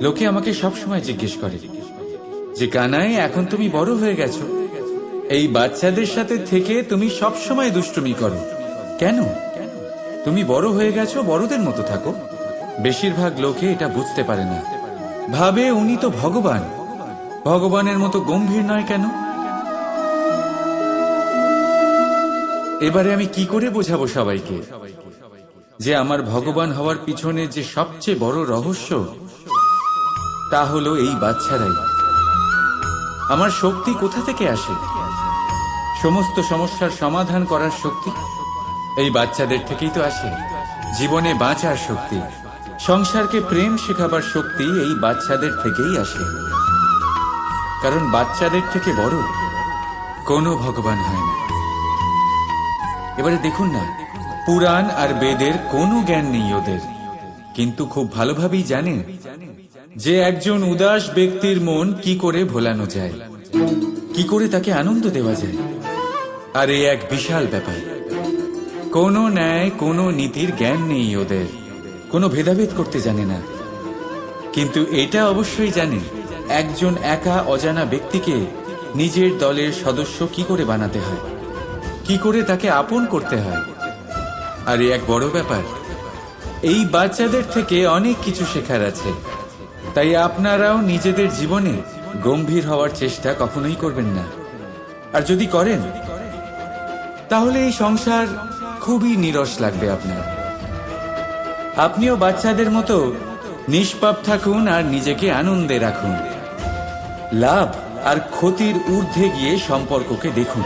লোকে আমাকে সব সময় জিজ্ঞেস করে যে কানাই, এখন তুমি বড় হয়ে গেছো, এই বাচ্চাদের সাথে থেকে তুমি সব সময় দুষ্টুমি করো কেন? তুমি বড় হয়ে গেছো, বড়দের মতো থাকো। বেশিরভাগ লোকে এটা বুঝতে পারে না, ভাবে উনি তো ভগবান, ভগবানের মতো গম্ভীর নয় কেন? এবারে আমি কি করে বোঝাবো সবাইকে যে আমার ভগবান হওয়ার পিছনে যে সবচেয়ে বড় রহস্য, তা হলো এই বাচ্চারাই। আমার শক্তি কোথা থেকে আসে? সমস্ত সমস্যার সমাধান করার শক্তি এই বাচ্চাদের থেকেই তো আসে। জীবনে বাঁচার শক্তি, সংসারকে প্রেম শেখাবার শক্তি এই বাচ্চাদের থেকেই আসে। কারণ বাচ্চাদের থেকে বড় কোনো ভগবান হয় না। এবারে দেখুন না, পুরাণ আর বেদের কোনো জ্ঞান নেই ওদের, কিন্তু খুব ভালোভাবেই জানেন যে একজন উদাস ব্যক্তির মন কি করে ভোলানো যায়, কি করে তাকে আনন্দ দেওয়া যায়। আর এই এক বিশাল ব্যাপার। কোনো ন্যায়, কোনো নীতির জ্ঞান নেই ওদের, কোনো ভেদাভেদ করতে জানে না। কিন্তু এটা অবশ্যই জানে একজন একা অজানা ব্যক্তিকে নিজের দলের সদস্য কি করে বানাতে হয়, কি করে তাকে আপন করতে হয়। আর এক বড় ব্যাপার, এই বাচ্চাদের থেকে অনেক কিছু শেখার আছে। তাই আপনারাও নিজেদের জীবনে গম্ভীর হওয়ার চেষ্টা কখনোই করবেন না। আর যদি করেন তাহলে এই সংসার খুবই নীরস লাগবে আপনার। আপনিও বাচ্চাদের মতো নিষ্পাপ থাকুন আর নিজেকে আনন্দে রাখুন। লাভ আর ক্ষতির ঊর্ধ্বে গিয়ে সম্পর্ককে দেখুন।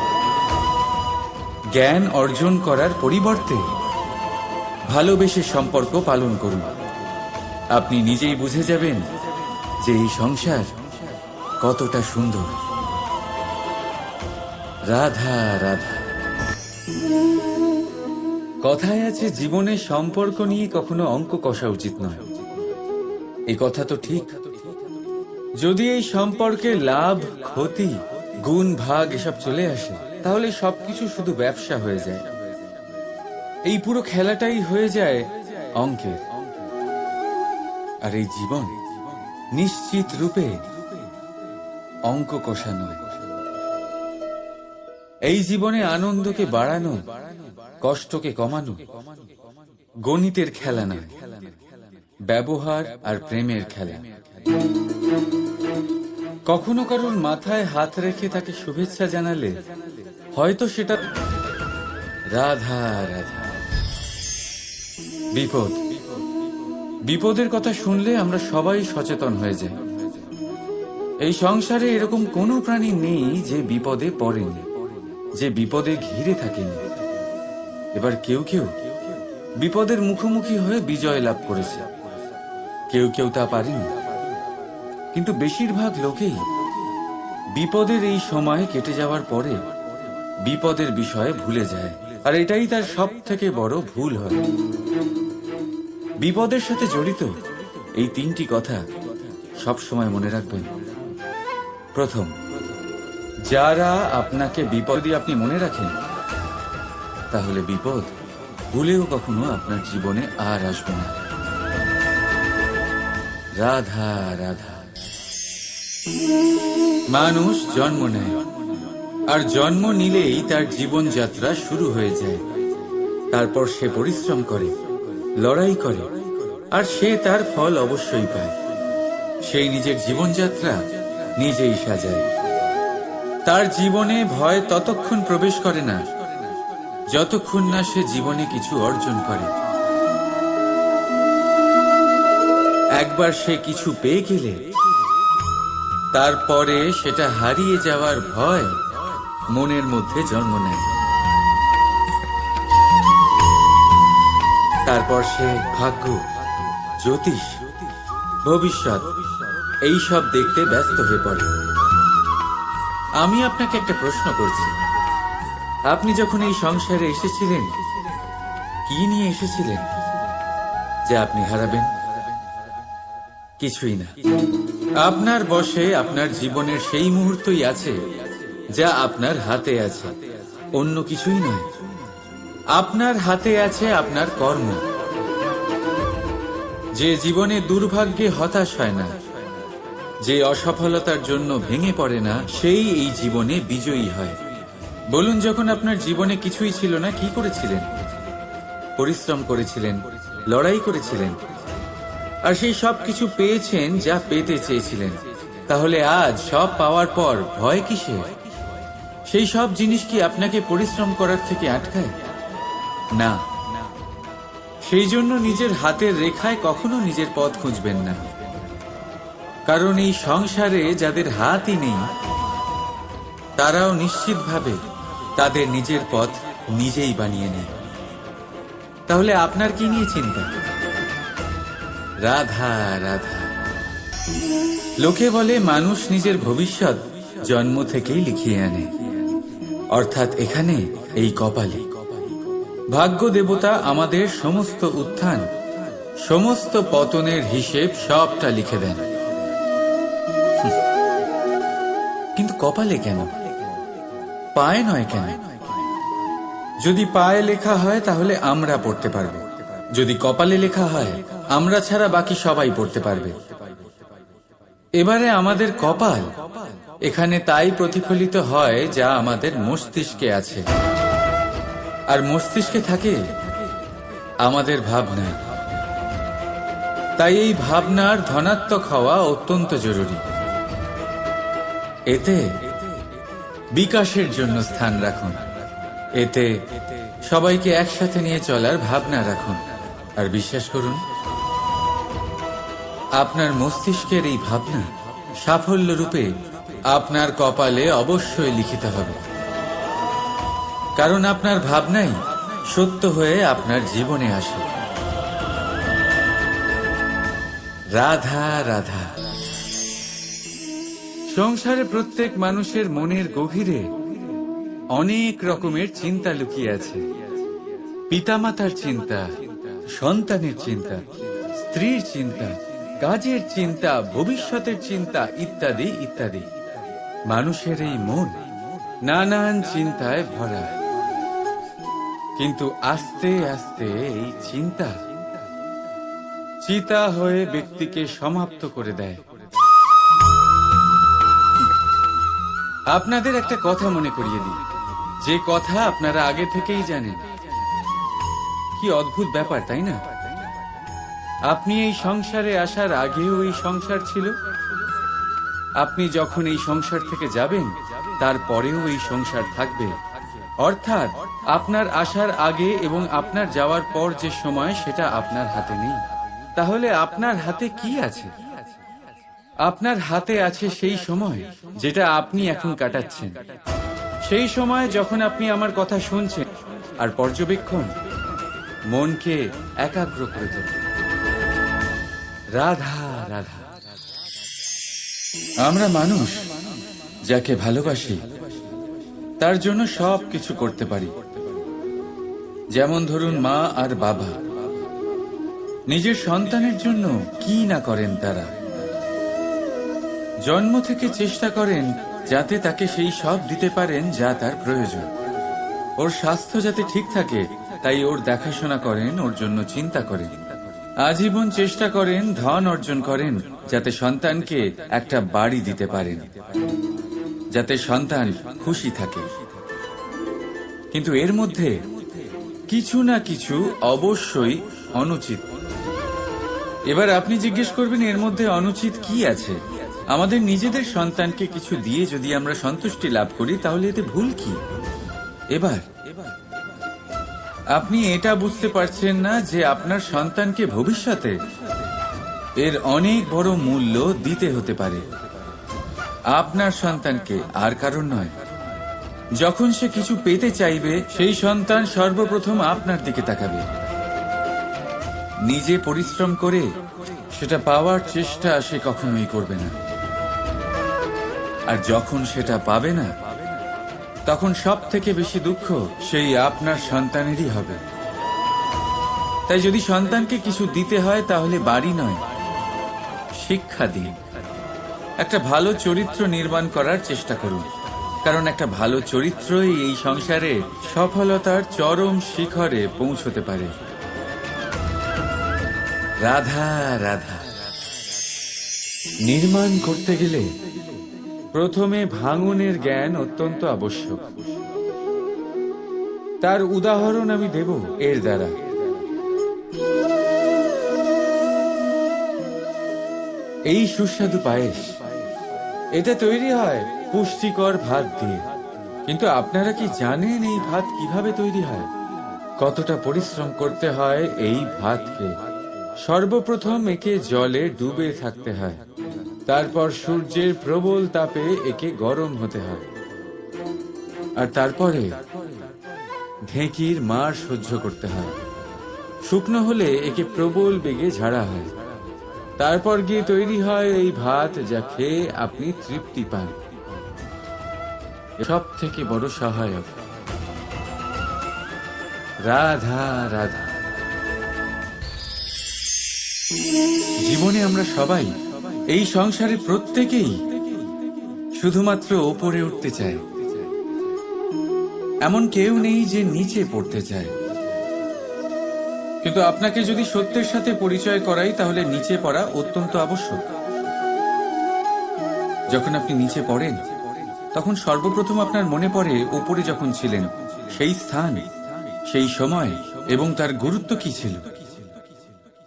জ্ঞান অর্জন করার পরিবর্তে ভালোবেসে সম্পর্ক পালন করুন। আপনি নিজেই বুঝে যাবেন যে এই সংসার কতটা সুন্দর। রাধা রাধা। কথায় আছে, জীবনে সম্পর্ক নিয়ে কখনো অঙ্ক কষা উচিত নয়। এই কথা তো ঠিক। যদি এই সম্পর্কে লাভ, ক্ষতি, গুণ, ভাগ এসব চলে আসে, তাহলে সবকিছু শুধু ব্যবসা হয়ে যায়। এই পুরো খেলাটাই হয়ে যায় অঙ্কের। আর এই জীবন নিশ্চিত রূপে অঙ্ক কষা নয়। এই জীবনে আনন্দকে বাড়ানো, কষ্টকে কমানো গণিতের খেলা নয়, ব্যবহার আর প্রেমের খেলা। কখনো কারোর মাথায় হাত রেখে তাকে শুভেচ্ছা জানালে হয়তো সেটা রাধা রাধা। বিপদ, বিপদের কথা শুনলে আমরা সবাই সচেতন হয়ে যাই। এই সংসারে এরকম কোনো প্রাণী নেই যে বিপদে পড়েনি, যে বিপদে ঘিরে থাকেনি। এবার কেউ কেউ বিপদের মুখোমুখি হয়ে বিজয় লাভ করেছে, কেউ কেউ তা পারেনি। কিন্তু বেশিরভাগ লোকেই বিপদের এই সময় কেটে যাওয়ার পরে বিপদের বিষয়ে ভুলে যায়। আর এটাই তার সব থেকে বড় ভুল হয়। বিপদের সাথে জড়িত এই তিনটি কথা সব সময় মনে রাখবেন। প্রথম, যারা আপনাকে বিপদে আপনি মনে রাখেন, তাহলে বিপদ ভুলেও কখনো আপনার জীবনে আর আসবে না। রাধা রাধা। মানুষ জন্ম নেয়, আর জন্ম নিলেই তার জীবনযাত্রা শুরু হয়ে যায়। তারপর সে পরিশ্রম করে, লড়াই করে, আর সে তার ফল অবশ্যই পায়। সেই নিজের জীবনযাত্রা নিজেই সাজায়। তার জীবনে ভয় ততক্ষণ প্রবেশ করে না যতক্ষণ না সে জীবনে কিছু অর্জন করে। একবার সে কিছু পেয়ে গেলে তারপরে সেটা হারিয়ে যাওয়ার ভয় মনের মধ্যে জন্ম নেয়। তারপর সে ভাগ্য, জ্যোতিষ, ভবিষ্যৎ এইসব দেখতে ব্যস্ত হয়ে পড়ে। আমি আপনাকে একটা প্রশ্ন করছি, আপনি যখন এই সংসারে এসেছিলেন, কি নিয়ে এসেছিলেন যে আপনি হারাবেন? কিছুই না। আপনার বশে আপনার জীবনের সেই মুহূর্তই আছে যা আপনার হাতে আছে, অন্য কিছুই নয়। আপনার হাতে আছে আপনার কর্ম। যে জীবনে দুর্ভাগ্যে হতাশ হয় না, যে অসফলতার জন্য ভেঙে পড়ে না, সেই এই জীবনে বিজয়ী হয়। বলুন, যখন আপনার জীবনে কিছুই ছিল না, কি করেছিলেন? পরিশ্রম করেছিলেন, লড়াই করেছিলেন, আর সেই সব কিছু পেয়েছেন যা পেতে চেয়েছিলেন। তাহলে আজ সব পাওয়ার পর ভয় কিসের? সেই সব জিনিস কি আপনাকে পরিশ্রম করার থেকে আটকায়? না। সেই জন্য নিজের হাতের রেখায় কখনো নিজের পথ খুঁজবেন না, কারণ এই সংসারে যাদের হাতই নেই, তারাও নিশ্চিতভাবে তাদের নিজের পথ নিজেই বানিয়ে নেয়। তাহলে আপনার কি নিয়ে চিন্তা? রাধা রাধা। লোকে বলে মানুষ নিজের ভবিষ্যৎ জন্ম থেকেই লিখিয়ে আনে, অর্থাৎ এখানে এই কপালে। ভাগ্য দেবতা আমাদের সমস্ত উত্থান, সমস্ত পতনের হিসেব সবটা লিখে দেন। কিন্তু কপালে কেন, পায়ে নয় কেন? যদি পায়ে লেখা হয় তাহলে আমরা পড়তে পারবো, যদি কপালে লেখা হয় আমরা ছাড়া বাকি সবাই পড়তে পারবে। এবারে আমাদের কপাল এখানে তাই প্রতিফলিত হয় যা আমাদের মস্তিষ্কে আছে, আর মস্তিষ্কে থাকে আমাদের ভাবনা। তাই এই ভাবনার ধনাত্মক হওয়া অত্যন্ত জরুরি। এতে বিকাশের জন্য স্থান রাখুন, এতে সবাইকে একসাথে নিয়ে চলার ভাবনা রাখুন, আর বিশ্বাস করুন আপনার মস্তিষ্কের এই ভাবনা সাফল্য রূপে আপনার কপালে অবশ্যই লিখিত হবে, কারণ আপনার ভাবনাই সত্য হয়ে আপনার জীবনে আসে। রাধা রাধা। সংসারে প্রত্যেক মানুষের মনের গভীরে অনেক রকমের চিন্তা লুকিয়ে আছে। পিতামাতার চিন্তা, সন্তানের চিন্তা, স্ত্রীর চিন্তা, কাজের চিন্তা, ভবিষ্যতের চিন্তা, ইত্যাদি ইত্যাদি। মানুষের এই মন নানান চিন্তায় ভরা, কিন্তু আস্তে আস্তে এই চিন্তা চিতা হয়ে ব্যক্তিকে সমাপ্ত করে দেয়। আপনাদের একটা কথা মনে করিয়ে দিই, যে কথা আপনারা আগে থেকেই জানেন। কি অদ্ভুত ব্যাপার, তাই না? আপনি এই সংসারে আসার আগেও এই সংসার ছিল, আপনি যখন এই সংসার থেকে যাবেন তারপরেও এই সংসার থাকবে। অর্থাৎ আপনার আসার আগে এবং আপনার যাওয়ার পর যে সময়, সেটা আপনার হাতে নেই। তাহলে আপনার হাতে কি আছে? আপনার হাতে আছে সেই সময় যেটা আপনি এখন কাটাচ্ছেন, সেই সময় যখন আপনি আমার কথা শুনছেন আর পর্যবেক্ষণ মনকে একাগ্র করে তোলে। রাধা রাধা। আমরা মানুষ যাকে ভালোবাসি তার জন্য সব কিছু করতে পারি। যেমন ধরুন, মা আর বাবা নিজের সন্তানের জন্য কি না করেন। তারা জন্ম থেকে চেষ্টা করেন যাতে তাকে সেই সব দিতে পারেন যা তার প্রয়োজন। ওর স্বাস্থ্য যাতে ঠিক থাকে তাই ওর দেখাশোনা করেন, ওর জন্য চিন্তা করেন। আজীবন চেষ্টা করেন, ধন অর্জন করেন যাতে সন্তানকে একটা বাড়ি দিতে পারেন, যাতে সন্তান খুশি থাকে। কিন্তু এর মধ্যে কিছু না কিছু অবশ্যই অনুচিত। এবার আপনি জিজ্ঞেস করবেন, এর মধ্যে অনুচিত কি আছে? আমাদের নিজেদের সন্তানকে কিছু দিয়ে যদি আমরা সন্তুষ্টি লাভ করি তাহলে এতে ভুল কি? এবার আপনি এটা বুঝতে পারছেন না যে আপনার সন্তানকে ভবিষ্যতে এর অনেক বড় মূল্য দিতে হতে পারে। আপনার সন্তানকে, আর কারণ নয়। যখন সে কিছু পেতে চাইবে, সেই সন্তান সর্বপ্রথম আপনার দিকে তাকাবে। নিজে পরিশ্রম করে সেটা পাওয়ার চেষ্টা সে কখনোই করবে না। আর যখন সেটা পাবে না, তখন সব থেকে বেশি দুঃখ সেই আপনার সন্তানেরই হবে। তাই যদি সন্তানকে কিছু দিতে হয় তাহলে বাড়ি নয়, শিক্ষা দিন। একটা ভালো চরিত্র নির্মাণ করার চেষ্টা করুন, কারণ একটা ভালো চরিত্রই এই সংসারে সফলতার চরম শিখরে পৌঁছতে পারে। রাধা রাধা। নির্মাণ করতে গেলে প্রথমে ভাঙনের জ্ঞান অত্যন্ত আবশ্যক। তার উদাহরণ আমি দেব এর দ্বারা। এই সুস্বাদু পায়েস, এটা তৈরি হয় পুষ্টিকর ভাত দিয়ে। কিন্তু আপনারা কি জানেন এই ভাত কিভাবে তৈরি হয়? কতটা পরিশ্রম করতে হয় এই ভাতকে? সর্বপ্রথম একে জলে ডুবে থাকতে হয়, তারপর সূর্যের প্রবল তাপে একে গরম হতে হয়, আর তারপরে ঢেঁকির মার সহ্য করতে হয়। শুকনো হলে একে প্রবল বেগে ঝাড়া হয়, তারপর গিয়ে তৈরি হয় এই ভাত, যা খেয়ে আপনি তৃপ্তি পান। সব থেকে বড় সহায়ক রাধা রাধা। জীবনে আমরা সবাই, এই সংসারে প্রত্যেকেই শুধুমাত্র ওপরে উঠতে চায়। এমন কেউ নেই যে নিচে পড়তে চায়। কিন্তু আপনাকে যদি সত্যের সাথে পরিচয় করাই, তাহলে নিচে পড়া অত্যন্ত আবশ্যক। যখন আপনি নিচে পড়েন, তখন সর্বপ্রথম আপনার মনে পড়ে উপরে যখন ছিলেন, সেই স্থান, সেই সময় এবং তার গুরুত্ব কি ছিল।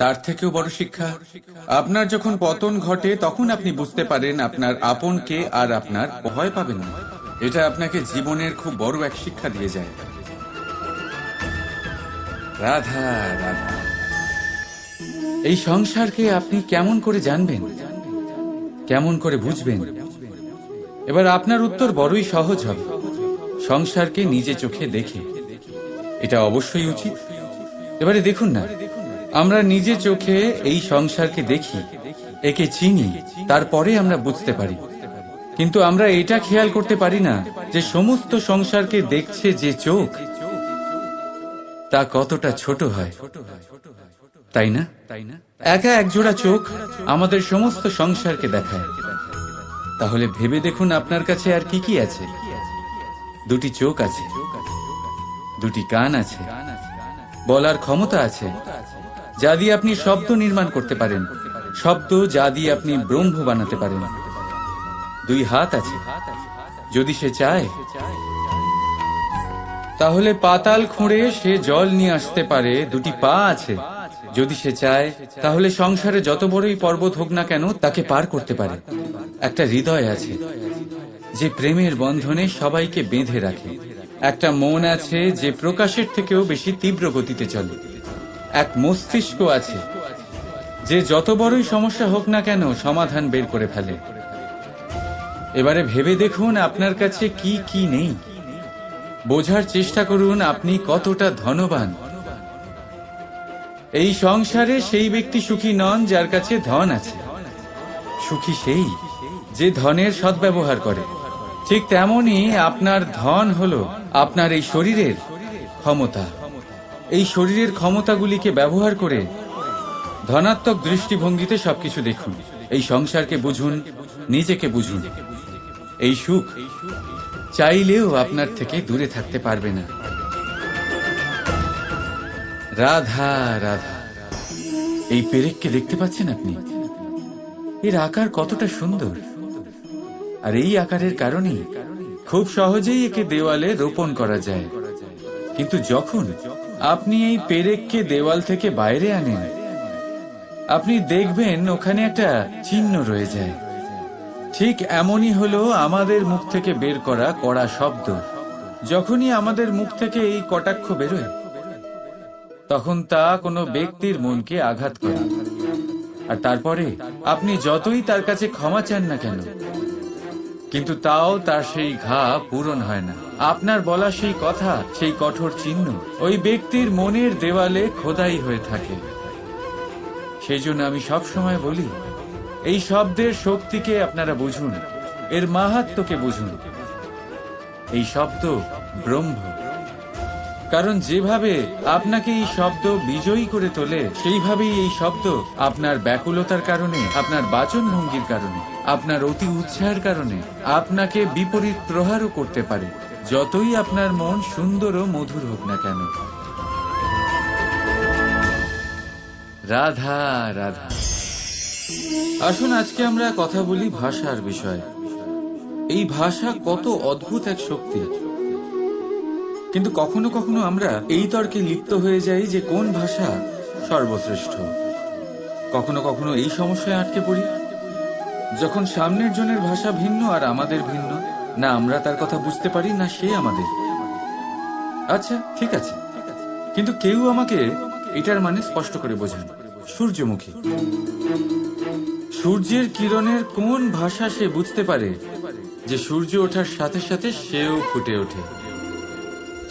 তার থেকেও বড় শিক্ষা, আপনার যখন পতন ঘটে, তখন আপনি বুঝতে পারেন আপনার আপনকে আর আপনার ভয় পাবেন না। এটা আপনাকে জীবনের খুব বড় এক শিক্ষা দিয়ে যায়। রাধা রাধা। এই সংসারকে আপনি কেমন করে জানবেন, কেমন করে বুঝবেন? এবার আপনার উত্তর বড়ই সহজ হবে, সংসারকে নিজে চোখে দেখে। এটা অবশ্যই উচিত। এবারে দেখুন না, আমরা নিজে চোখে এই সংসারকে দেখি, একে চিনি, তারপরে আমরা বুঝতে পারি। কিন্তু আমরা এটা খেয়াল করতে পারি না যে সমস্ত সংসারকে দেখছে যে চোখ, তা কতটা ছোট হয়, তাই না? একা একজোড়া চোখ আমাদের সমস্ত সংসারকে দেখায়। তাহলে ভেবে দেখুন আপনার কাছে আর কি কি আছে। দুটি চোখ আছে, দুটি কান আছে, বলার ক্ষমতা আছে, যা দিয়ে আপনি শব্দ নির্মাণ করতে পারেন, শব্দ যা দিয়ে আপনি ব্রহ্ম বানাতে পারেন। দুই হাত আছে, যদি সে চায় তাহলে পাতাল খুঁড়ে সে জল নিয়ে আসতে পারে। দুটি পা আছে, যদি সে চায় তাহলে সংসারে যত বড়ই পর্বত হোক না কেন তাকে পার করতে পারে। একটা হৃদয় আছে, যে প্রেমের বন্ধনে সবাইকে বেঁধে রাখে। একটা মন আছে, যে প্রকাশের থেকেও বেশি তীব্র গতিতে চলে। এক মস্তিষ্ক আছে, যে যত বড়ই সমস্যা হোক না কেন সমাধান বের করে ফেলে। এবারে ভেবে দেখুন আপনার কাছে কি কি নেই। বোঝার চেষ্টা করুন আপনি কতটা ধনবান। এই সংসারে সেই ব্যক্তি সুখী নন যার কাছে ধন আছে। সুখী সেই যে ধনের সদ্ব্যবহার করে। ঠিক তেমনি আপনার ধন হলো আপনার এই শরীরের ক্ষমতা। এই শরীরের ক্ষমতাগুলিকে ব্যবহার করে ধনাত্মক দৃষ্টিভঙ্গিতে সবকিছু দেখুন। এই সংসারকে বুঝুন, নিজেকে বুঝুন। এই সুখ চাইলেও আপনার থেকে দূরে থাকতে পারবে না। রাধা রাধা। এই পেরেককে দেখতে পাচ্ছেন আপনি? এর আকার কতটা সুন্দর। আর এই আকারের কারণেই খুব সহজেই একে দেওয়ালে রোপণ করা যায়। কিন্তু যখন আপনি এই পেরেককে দেওয়াল থেকে বাইরে আনেন, আপনি দেখবেন ওখানে একটা চিহ্ন রয়ে যায়। ঠিক এমনই হলো আমাদের মুখ থেকে বের করা কড়া শব্দ। যখনই আমাদের মুখ থেকে এই কটাক্ষ বেরোয়, তখন তা কোনো ব্যক্তির মনকে আঘাত করে। আর তারপরে আপনি যতই তার কাছে ক্ষমা চান না কেন, কিন্তু তাও তার সেই ঘা পূরণ হয় না। আপনার বলা সেই কথা, সেই কঠোর চিহ্ন ওই ব্যক্তির মনের দেওয়ালে খোদাই হয়ে থাকে। সেই জন্য আমি সব সময় বলি, এই শব্দের শক্তিকে আপনারা বুঝুন, এর মাহাত্ম্যকে বুঝুন। এই শব্দ ব্রহ্ম। কারণ যেভাবে আপনাকে এই শব্দ বিজয়ী করে তোলে, সেইভাবেই এই শব্দ আপনার ব্যাকুলতার কারণে, আপনার বাচন ভঙ্গির কারণে, আপনার অতি উৎসাহের কারণে আপনাকে বিপরীত প্রহারও করতে পারে, যতই আপনার মন সুন্দর ও মধুর হোক না কেন। রাধা রাধা। আসুন আজকে আমরা কথা বলি ভাষার বিষয়ে। এই ভাষা কত অদ্ভুত এক শক্তি, কিন্তু কখনো কখনো আমরা এই তর্কে লিপ্ত হয়ে যাই যে কোন ভাষা সর্বশ্রেষ্ঠ। কখনো কখনো এই সমস্যায় আটকে পড়ি যখন সামনের জনের ভাষা ভিন্ন আর আমাদের ভিন্ন, না আমরা তার কথা বুঝতে পারি না সে আমাদের। আচ্ছা ঠিক আছে, কিন্তু কেউ আমাকে এটার মানে স্পষ্ট করে বোঝান। সূর্যমুখী, সূর্যের কিরণের কোন ভাষা সে বুঝতে পারে যে সূর্য ওঠার সাথে সাথে সেও ফুটে ওঠে?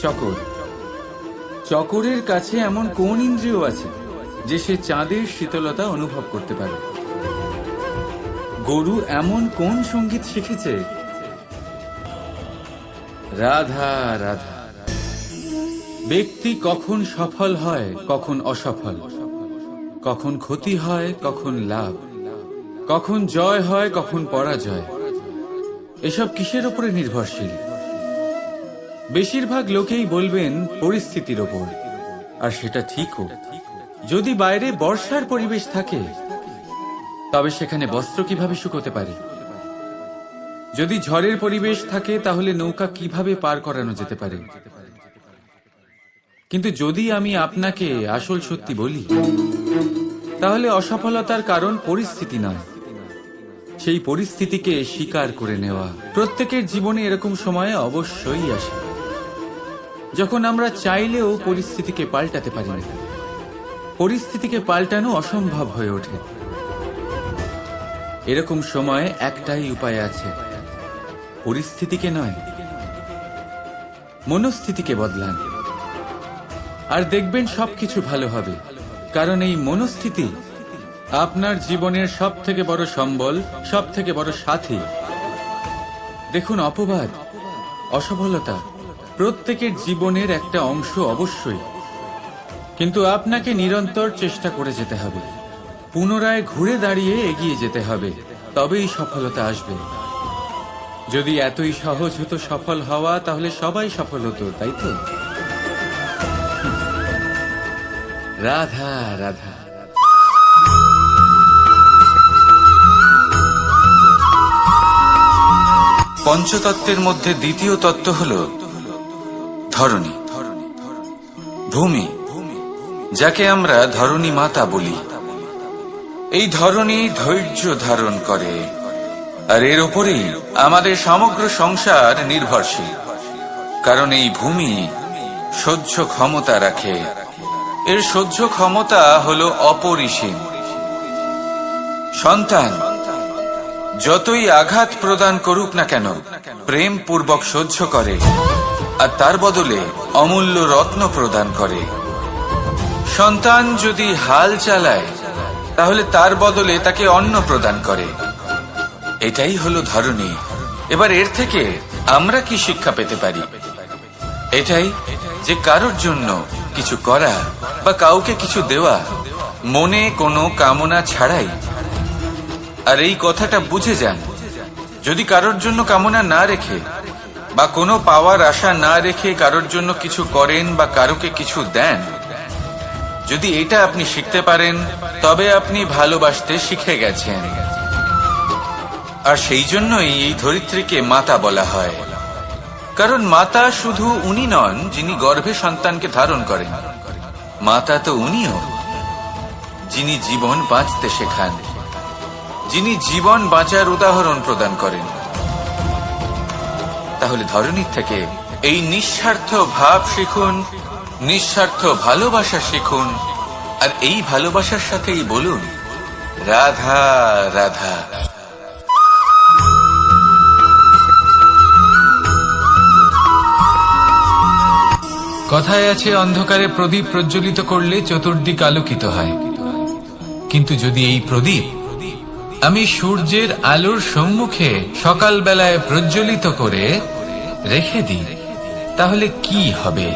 চকর, চকরের কাছে এমন কোন ইন্দ্রিয় আছে যে সে চাঁদের শীতলতা অনুভব করতে পারে? গরু এমন কোন সঙ্গীত শিখেছে? রাধা রাধা। ব্যক্তি কখন সফল হয়, কখন অসফল, কখন ক্ষতি হয়, কখন লাভ, কখন জয় হয়, কখন পরাজয়, এসব কিসের উপরে নির্ভরশীল? বেশিরভাগ লোকেই বলবেন পরিস্থিতির ওপর, আর সেটা ঠিকও। যদি বাইরে বর্ষার পরিবেশ থাকে তবে সেখানে বস্ত্র কিভাবে শুকোতে পারে? যদি ঝড়ের পরিবেশ থাকে তাহলে নৌকা কিভাবে পার করানো যেতে পারে? কিন্তু যদি আমি আপনাকে আসল সত্যি বলি, তাহলে অসফলতার কারণ পরিস্থিতি নয়, সেই পরিস্থিতিকে স্বীকার করে নেওয়া। প্রত্যেকের জীবনে এরকম সময় অবশ্যই আসে যখন আমরা চাইলেও পরিস্থিতিকে পাল্টাতে পারি না। পরিস্থিতিকে পাল্টানো অসম্ভব হয়ে ওঠে। এরকম সময়ে একটাই উপায় আছে, পরিস্থিতিকে নয়, মনস্থিতিকে বদলান, আর দেখবেন সবকিছু ভালো হবে। কারণ এই মনস্থিতি আপনার জীবনের সব থেকে বড় সম্বল, সব থেকে বড় সাথী। দেখুন, অপবাদ, অসফলতা প্রত্যেকের জীবনের একটা অংশ অবশ্যই, কিন্তু আপনাকে নিরন্তর চেষ্টা করে যেতে হবে, পুনরায় ঘুরে দাঁড়িয়ে এগিয়ে যেতে হবে, তবেই সফলতা আসবে। যদি এতই সহজ হতো সফল হওয়া, তাহলে সবাই সফল হতো, তাই তো? রাধা রাধা। পঞ্চতত্ত্বের মধ্যে দ্বিতীয় তত্ত্ব হল ধরণী, ভূমি, যাকে আমরা ধরণী মাতা বলি। এই ধরণী ধৈর্য ধারণ করে, আর এর উপরেই আমাদের সমগ্র সংসার নির্ভরশীল। কারণ এই ভূমি সহ্য ক্ষমতা রাখে, এর সহ্য ক্ষমতা হল অপরিসীম। সন্তান যতই আঘাত প্রদান করুক না কেন, প্রেম পূর্বক সহ্য করে, আর তার বদলে অমূল্য রত্ন প্রদান করে। সন্তান যদি হাল চালায়, তাহলে তার বদলে তাকে অন্ন প্রদান করে। এটাই হলো ধরণী। এবার এর থেকে আমরা কি শিক্ষা পেতে পারি? এটাই যে কারোর জন্য কিছু করা বা কাউকে কিছু দেওয়া মনে কোনো কামনা ছাড়াই। আর এই কথাটা বুঝে যান, যদি কারোর জন্য কামনা না রেখে বা কোনো পাওয়ার আশা না রেখে কারোর জন্য কিছু করেন বা কারোকে কিছু দেন, যদি এটা আপনি শিখতে পারেন, তবে আপনি ভালোবাসতে শিখে গেছেন। আর সেই জন্যই এই ধরিত্রীকে মাতা বলা হয়। কারণ মাতা শুধু উনি নন যিনি গর্ভে সন্তানকে ধারণ করেন, মাতা তো উনিও যিনি জীবন বাঁচতে শেখান, যিনি জীবন বাঁচার উদাহরণ প্রদান করেন। তাহলে ধরণীর থেকে এই নিঃস্বার্থ ভাব শিখুন, নিঃস্বার্থ ভালোবাসা শিখুন, আর এই ভালোবাসার সাথেই বলুন রাধা রাধা। কথায় আছে, অন্ধকারে প্রদীপ প্রজ্বলিত করলে চতুর্দিক আলোকিত হয়। কিন্তু যদি এই প্রদীপ আমি সূর্যের আলোর সম্মুখে সকালবেলায় প্রজ্বলিত করে রেখে দিই, তাহলে কি হবে?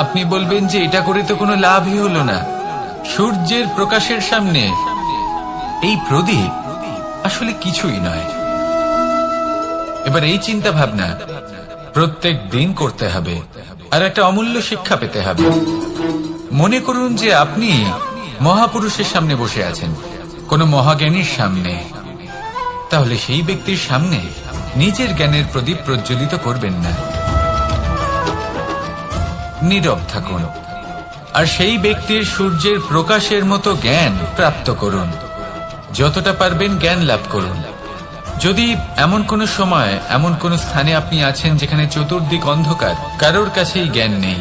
আপনি বলবেন যে এটা করে তো কোনো লাভই হলো না। সূর্যের প্রকাশের সামনে এই প্রদীপ আসলে কিছুই নয়। এবার এই চিন্তা ভাবনা প্রত্যেক দিন করতে হবে, আর একটা অমূল্য শিক্ষা পেতে হবে। মনে করুন যে আপনি মহাপুরুষের সামনে বসে আছেন, কোনো মহাজ্ঞানীর সামনে, তাহলে সেই ব্যক্তির সামনে নিজের জ্ঞানের প্রদীপ প্রজ্বলিত করবেন না, নীরব থাকুন আর সেই ব্যক্তির সূর্যের প্রকাশের মতো জ্ঞান প্রাপ্ত করুন। যতটা পারবেন জ্ঞান লাভ করুন। যদি এমন কোনো সময় এমন কোনো স্থানে আপনি আছেন যেখানে চতুর্দিক অন্ধকার, কারোর কাছেই জ্ঞান নেই,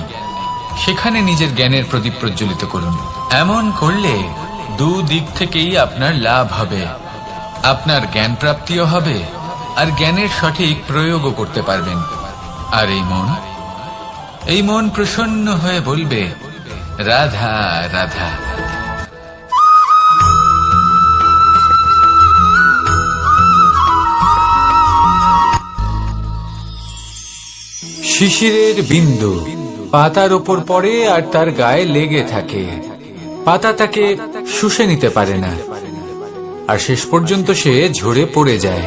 সেখানে নিজের জ্ঞানের প্রদীপ প্রজ্বলিত করুন। এমন করলে দুদিক থেকেই আপনার লাভ হবে। আপনার জ্ঞান প্রাপ্তিও হবে আর জ্ঞানের সঠিক প্রয়োগও করতে পারবেন। আর এই মন প্রসন্ন হয়ে বলবে, রাধা রাধা। শিশিরের বিন্দু পাতার ওপর পড়ে আর তার গায়ে লেগে থাকে। পাতা তাকে শুষে নিতে পারে না আর শেষ পর্যন্ত সে ঝরে পড়ে যায়।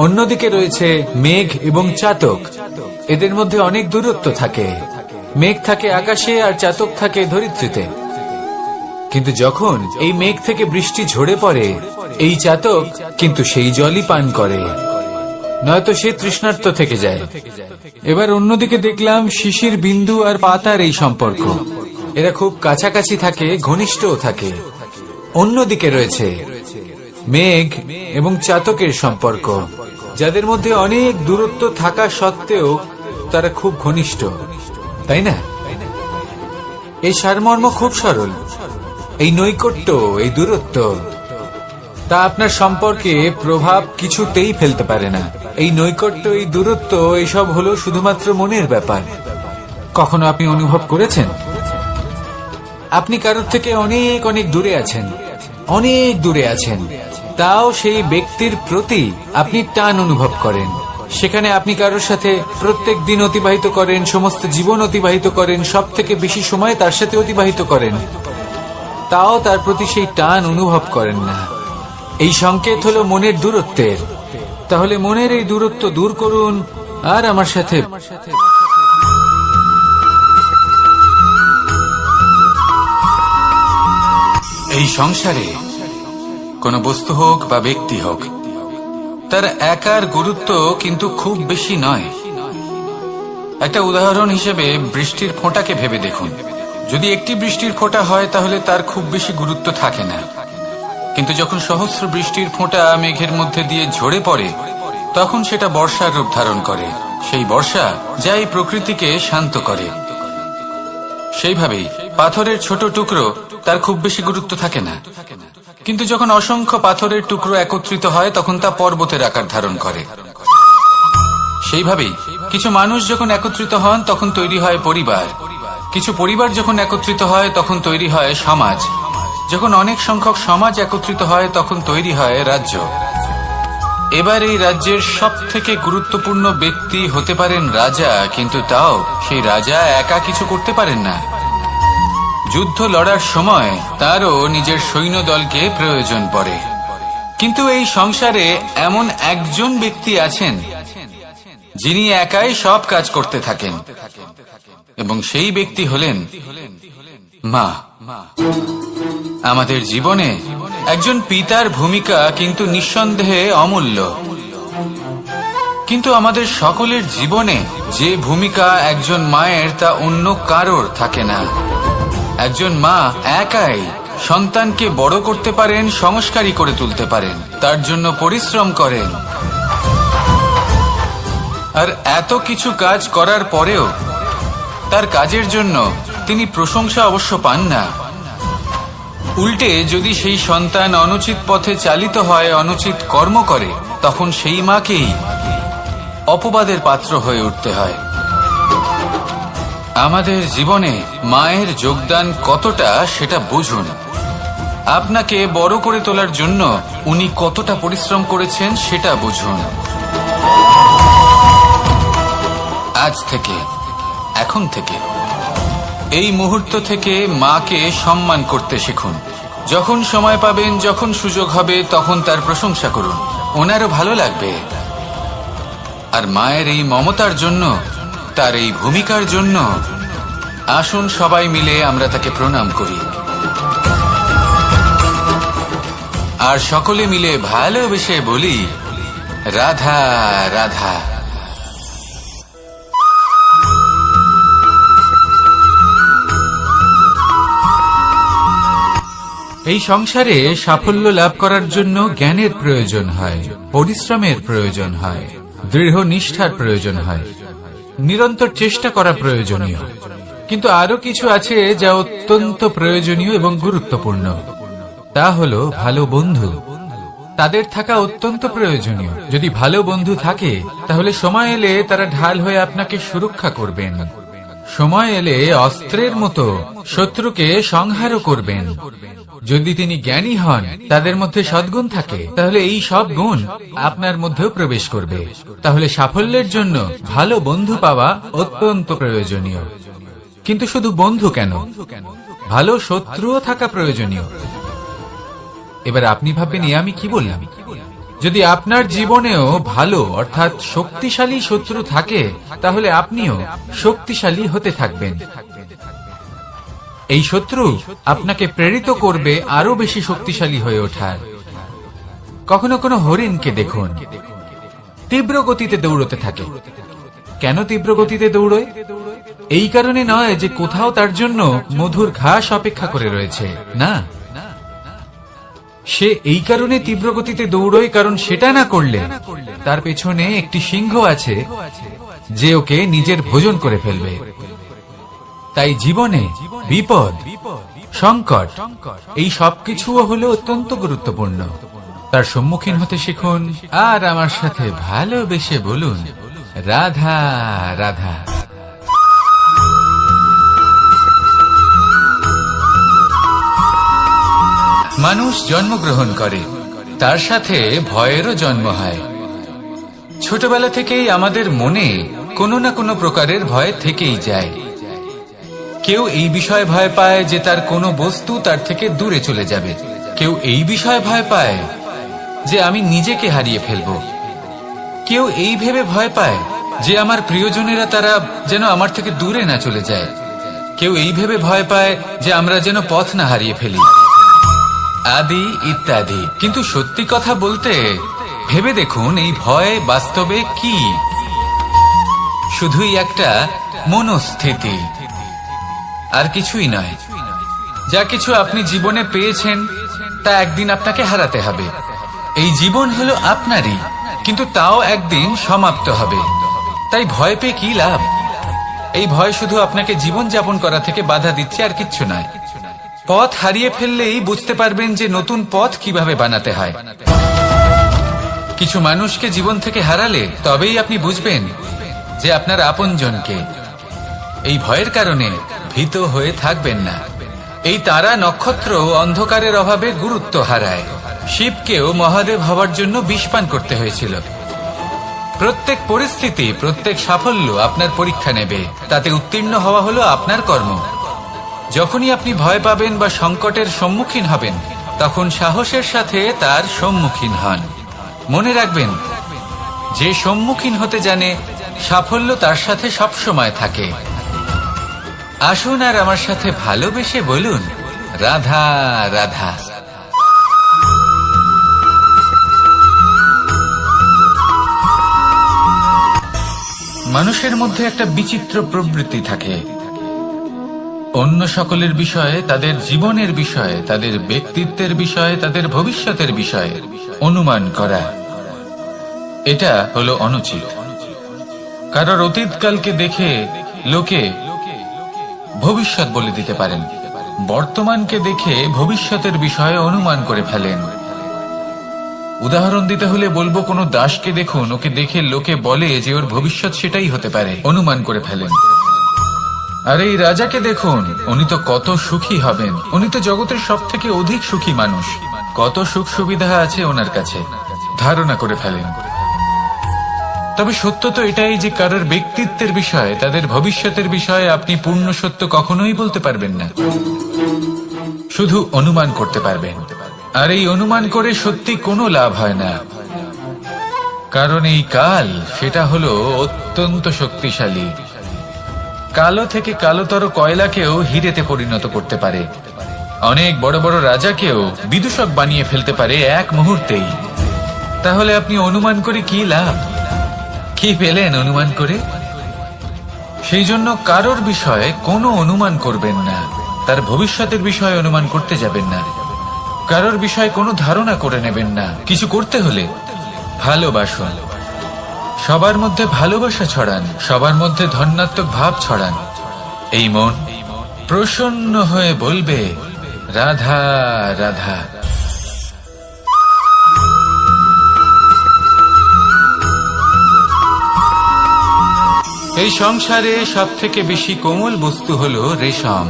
অন্যদিকে রয়েছে মেঘ এবং চাতক। এদের মধ্যে অনেক দূরত্ব থাকে। মেঘ থাকে আকাশে আর চাতক থাকে ধরিত্রীতে। কিন্তু যখন এই মেঘ থেকে বৃষ্টি ঝরে পড়ে, এই চাতক কিন্তু সেই জলই পান করে, নয়তো সে তৃষ্ণার্ত থেকে যায়। এবার অন্যদিকে দেখলাম শিশির বিন্দু আর পাতার এই সম্পর্ক। এরা খুব কাছাকাছি থাকে, ঘনিষ্ঠও থাকে। অন্যদিকে রয়েছে মেঘ এবং চাতকের সম্পর্ক, যাদের মধ্যে অনেক দূরত্ব থাকা সত্ত্বেও তারা খুব ঘনিষ্ঠ, তাই না? এই সারমর্ম খুব সরল। এই নৈকট্য, এই দূরত্ব, তা আপনার সম্পর্কে প্রভাব কিছুতেই ফেলতে পারে না। এই নৈকট্য, এই দূরত্ব, এসব হলো শুধুমাত্র মনের ব্যাপার। কখনো আপনি অনুভব করেছেন আপনি কারোর থেকে অনেক অনেক দূরে আছেন, অনেক দূরে আছেন, তাও সেই ব্যক্তির প্রতি আপনি টান অনুভব করেন। সেখানে আপনি কারোর সাথে প্রত্যেক দিন অতিবাহিত করেন, সমস্ত জীবন অতিবাহিত করেন, সব থেকে বেশি সময় তার সাথে অতিবাহিত করেন, তাও তার প্রতি সেই টান অনুভব করেন না। এই সংকেত হলো মনের দূরত্বের। তাহলে মনের এই দূরত্ব দূর করুন আর আমার সাথে এই সংসারে কোনো বস্তু হোক বা ব্যক্তি হোক, তার একার গুরুত্ব কিন্তু খুব বেশি নয়। একটা উদাহরণ হিসেবে বৃষ্টির ফোঁটাকে ভেবে দেখুন। যদি একটি বৃষ্টির ফোঁটা হয় তাহলে তার খুব বেশি গুরুত্ব থাকে না, কিন্তু যখন সহস্র বৃষ্টির ফোঁটা মেঘের মধ্যে দিয়ে ঝরে পড়ে, তখন সেটা বর্ষার রূপ ধারণ করে। সেই বর্ষা যা এই প্রকৃতিকে শান্ত করে। সেইভাবেই পাথরের ছোট টুকরো, তার খুব বেশি গুরুত্ব থাকে না, কিন্তু যখন অসংখ্য পাথরের টুকরো একত্রিত হয় তখন তা পর্বতের আকার ধারণ করে। সেইভাবেই কিছু মানুষ যখন একত্রিত হন তখন তৈরি হয় পরিবার। কিছু পরিবার যখন একত্রিত হয় তখন তৈরি হয় সমাজ। যখন অনেক সংখ্যক সমাজ একত্রিত হয় তখন তৈরি হয় রাজ্য। এবার এই রাজ্যের সব থেকে গুরুত্বপূর্ণ ব্যক্তি হতে পারেন রাজা, কিন্তু তাও সেই রাজা একা কিছু করতে পারেন না। যুদ্ধ লড়ার সময় তারও নিজের সৈন্যদলকে প্রয়োজন পড়ে। কিন্তু এই সংসারে এমন একজন ব্যক্তি আছেন যিনি একাই সব কাজ করতে থাকেন, এবং সেই ব্যক্তি হলেন মা। আমাদের জীবনে একজন পিতার ভূমিকা কিন্তু নিঃসন্দেহে অমূল্য, কিন্তু আমাদের সকলের জীবনে যে ভূমিকা একজন মায়ের তা অন্য কারোর থাকে না। একজন মা একাই সন্তানকে বড় করতে পারেন, সংস্কারী করে তুলতে পারেন, তার জন্য পরিশ্রম করেন। আর এত কিছু কাজ করার পরেও তার কাজের জন্য তিনি প্রশংসা অবশ্য পান না। উল্টে যদি সেই সন্তান অনুচিত পথে চালিত হয়, অনুচিত কর্ম করে, তখন সেই মাকেই অপবাদের পাত্র হয়ে উঠতে হয়। আমাদের জীবনে মায়ের যোগদান কতটা সেটা বুঝুন। আপনাকে বড় করে তোলার জন্য উনি কতটা পরিশ্রম করেছেন সেটা বুঝুন। আজ থেকে, এখন থেকে, এই মুহূর্ত থেকে মাকে সম্মান করতে শিখুন। যখন সময় পাবেন, যখন সুযোগ হবে, তখন তার প্রশংসা করুন, ওনারও ভালো লাগবে। আর মায়ের এই মমতার জন্য, তার এই ভূমিকার জন্য আসুন সবাই মিলে আমরা তাকে প্রণাম করি। আর সকলে মিলে ভালোবেসে বলি, রাধা রাধা। এই সংসারে সাফল্য লাভ করার জন্য জ্ঞানের প্রয়োজন হয়, পরিশ্রমের প্রয়োজন হয়, দৃঢ় নিষ্ঠার প্রয়োজন হয়, নিরন্তর চেষ্টা করা প্রয়োজনীয়। কিন্তু আরো কিছু আছে যা অত্যন্ত প্রয়োজনীয় এবং গুরুত্বপূর্ণ। তা হলো ভালো বন্ধু। তাদের থাকা অত্যন্ত প্রয়োজনীয়। যদি ভালো বন্ধু থাকে তাহলে সময় এলে তারা ঢাল হয়ে আপনাকে সুরক্ষা করবেন। সময় এলে অস্ত্রের মতো শত্রুকে সংহারও করবেন। যদি তিনি জ্ঞানী হন, তাদের মধ্যে সদ্গুণ থাকে, তাহলে এই সব গুণ আপনার মধ্যেও প্রবেশ করবে। তাহলে সাফল্যের জন্য ভালো বন্ধু পাওয়া অত্যন্ত প্রয়োজনীয়। কিন্তু শুধু বন্ধু কেন, ভালো শত্রুও থাকা প্রয়োজনীয়। এবার আপনি ভাববেন, আমি কি বললাম? যদি আপনার জীবনেও ভালো অর্থাৎ শক্তিশালী শত্রু থাকে, তাহলে আপনিও শক্তিশালী হতে থাকবেন। এই শত্রু আপনাকে প্রেরিত করবে আরো বেশি শক্তিশালী হয়ে ওঠার। কখনো কোনো হরিণকে দেখুন, তীব্র গতিতে দৌড়তে থাকে। কেন তীব্র গতিতে দৌড়য়? এই কারণে নয় যে কোথাও তার জন্য মধুর ঘাস অপেক্ষা করে রয়েছে, না। সে এই কারণে তীব্র গতিতে দৌড়য় কারণ সেটা না করলে তার পেছনে একটি সিংহ আছে যে ওকে নিজের ভোজন করে ফেলবে। তাই জীবনে বিপদ, সংকট, এই সবকিছুও হলো অত্যন্ত গুরুত্বপূর্ণ। তার সম্মুখীন হতে শিখুন আর আমার সাথে ভালোবেসে বলুন, রাধা রাধা। মানুষ জন্মগ্রহণ করে, তার সাথে ভয়েরও জন্ম হয়। ছোটবেলা থেকেই আমাদের মনে কোনো না কোনো প্রকারের ভয় থেকেই যায়। কেউ এই বিষয়ে ভয় পায় যে তার কোনো বস্তু তার থেকে দূরে চলে যাবে। কেউ এই বিষয়ে ভয় পায় যে আমি নিজেকে হারিয়ে ফেলব। কেউ এই ভেবে ভয় পায় যে আমার প্রিয়জনেরা তারা যেন আমার থেকে দূরে না চলে যায়। কেউ এই ভেবে ভয় পায় যে আমরা যেন পথ না হারিয়ে ফেলি, আদি ইত্যাদি। কিন্তু সত্যি কথা বলতে, ভেবে দেখুন এই ভয় বাস্তবে কি? শুধুই একটা মনস্থিতি, আর কিছুই নয়। যা কিছু আপনি জীবনে পেয়েছেন তা একদিন আপনাকে হারাতে হবে। এই জীবন হলো আপনারই, কিন্তু তাও একদিন সমাপ্ত হবে। তাই ভয় পেয়ে কি লাভ? এই ভয় শুধু আপনাকে জীবন যাপন করা থেকে বাধা দিচ্ছে, আর কিচ্ছু নয়। পথ হারিয়ে ফেললেই বুঝতে পারবেন যে নতুন পথ কিভাবে বানাতে হয়। কিছু মানুষকে জীবন থেকে হারালে তবেই আপনি বুঝবেন যে আপনার আপনজনকে। এই ভয়ের কারণে ভীত হয়ে থাকবেন না। এই তারা নক্ষত্র অন্ধকারের অভাবে গুরুত্ব হারায়। শিবকেও মহাদেব হওয়ার জন্য বিষ পান করতে হয়েছিল। প্রত্যেক পরিস্থিতি, প্রত্যেক সাফল্য আপনার পরীক্ষা নেবে। তাতে উত্তীর্ণ হওয়া হলো আপনার কর্ম। যখনই আপনি ভয় পাবেন বা সংকটের সম্মুখীন হবেন, তখন সাহসের সাথে তার সম্মুখীন হন। মনে রাখবেন, যে সম্মুখীন হতে জানে, সাফল্য তার সাথে সবসময় থাকে। আসুন আর আমার সাথে ভালোবেসে বলুন, রাধা রাধা। মানুষের মধ্যে একটা বিচিত্র প্রবৃত্তি থাকে। অন্য সকলের বিষয়ে, তাদের জীবনের বিষয়ে, তাদের ব্যক্তিত্বের বিষয়ে, তাদের ভবিষ্যতের বিষয়ে অনুমান করা। এটা হলো অনুচিত। কারোর অতীতকালকে দেখে লোকে ভবিষ্যৎ বলে দিতে পারেন। বর্তমানকে দেখে ভবিষ্যতের বিষয়ে অনুমান করে ফেলেন। উদাহরণ দিতে হলে বলবো, কোনো দাসকে দেখুন, ওকে দেখে লোকে বলে যে ওর ভবিষ্যৎ সেটাই হতে পারে, অনুমান করে ফেলেন। আর এই রাজাকে দেখুন, উনি তো কত সুখী হবেন, উনি তো জগতের সব থেকে অধিক সুখী মানুষ, কত সুখ সুবিধা আছে ওনার কাছে, ধারণা করে ফেলেন। তবে সত্য তো এটাই যে কারোর ব্যক্তিত্বের বিষয়ে, তাদের ভবিষ্যতের বিষয়ে আপনি পূর্ণ সত্য কখনোই বলতে পারবেন না, শুধু অনুমান করতে পারবেন। আর এই অনুমান করে সত্যি কোনো লাভ হয় না, কারণ এই কাল সেটা হলো অত্যন্ত শক্তিশালী। কালো থেকে কালোতর কয়লাকেও হিরেতে পরিণত করতে পারে। অনেক বড় বড় রাজাকেও বিদূষক বানিয়ে ফেলতে পারে এক মুহূর্তেই। তাহলে আপনি অনুমান করে কি লাভ? কি পেলেন অনুমান করে? সেই জন্য কারোর বিষয়ে কোনো অনুমান করবেন না, তার ভবিষ্যতের বিষয়ে অনুমান করতে যাবেন না, কারোর বিষয়ে কোনো ধারণা করে নেবেন না। কিছু করতে হলে ভালোবাসুন, সবার মধ্যে ভালোবাসা ছড়ান, সবার মধ্যে ধন্যাত্মক ভাব ছড়ান। এই মন প্রসন্ন হয়ে বলবে রাধা রাধা। এই সংসারে সব থেকে বেশি কোমল বস্তু হলো রেশম।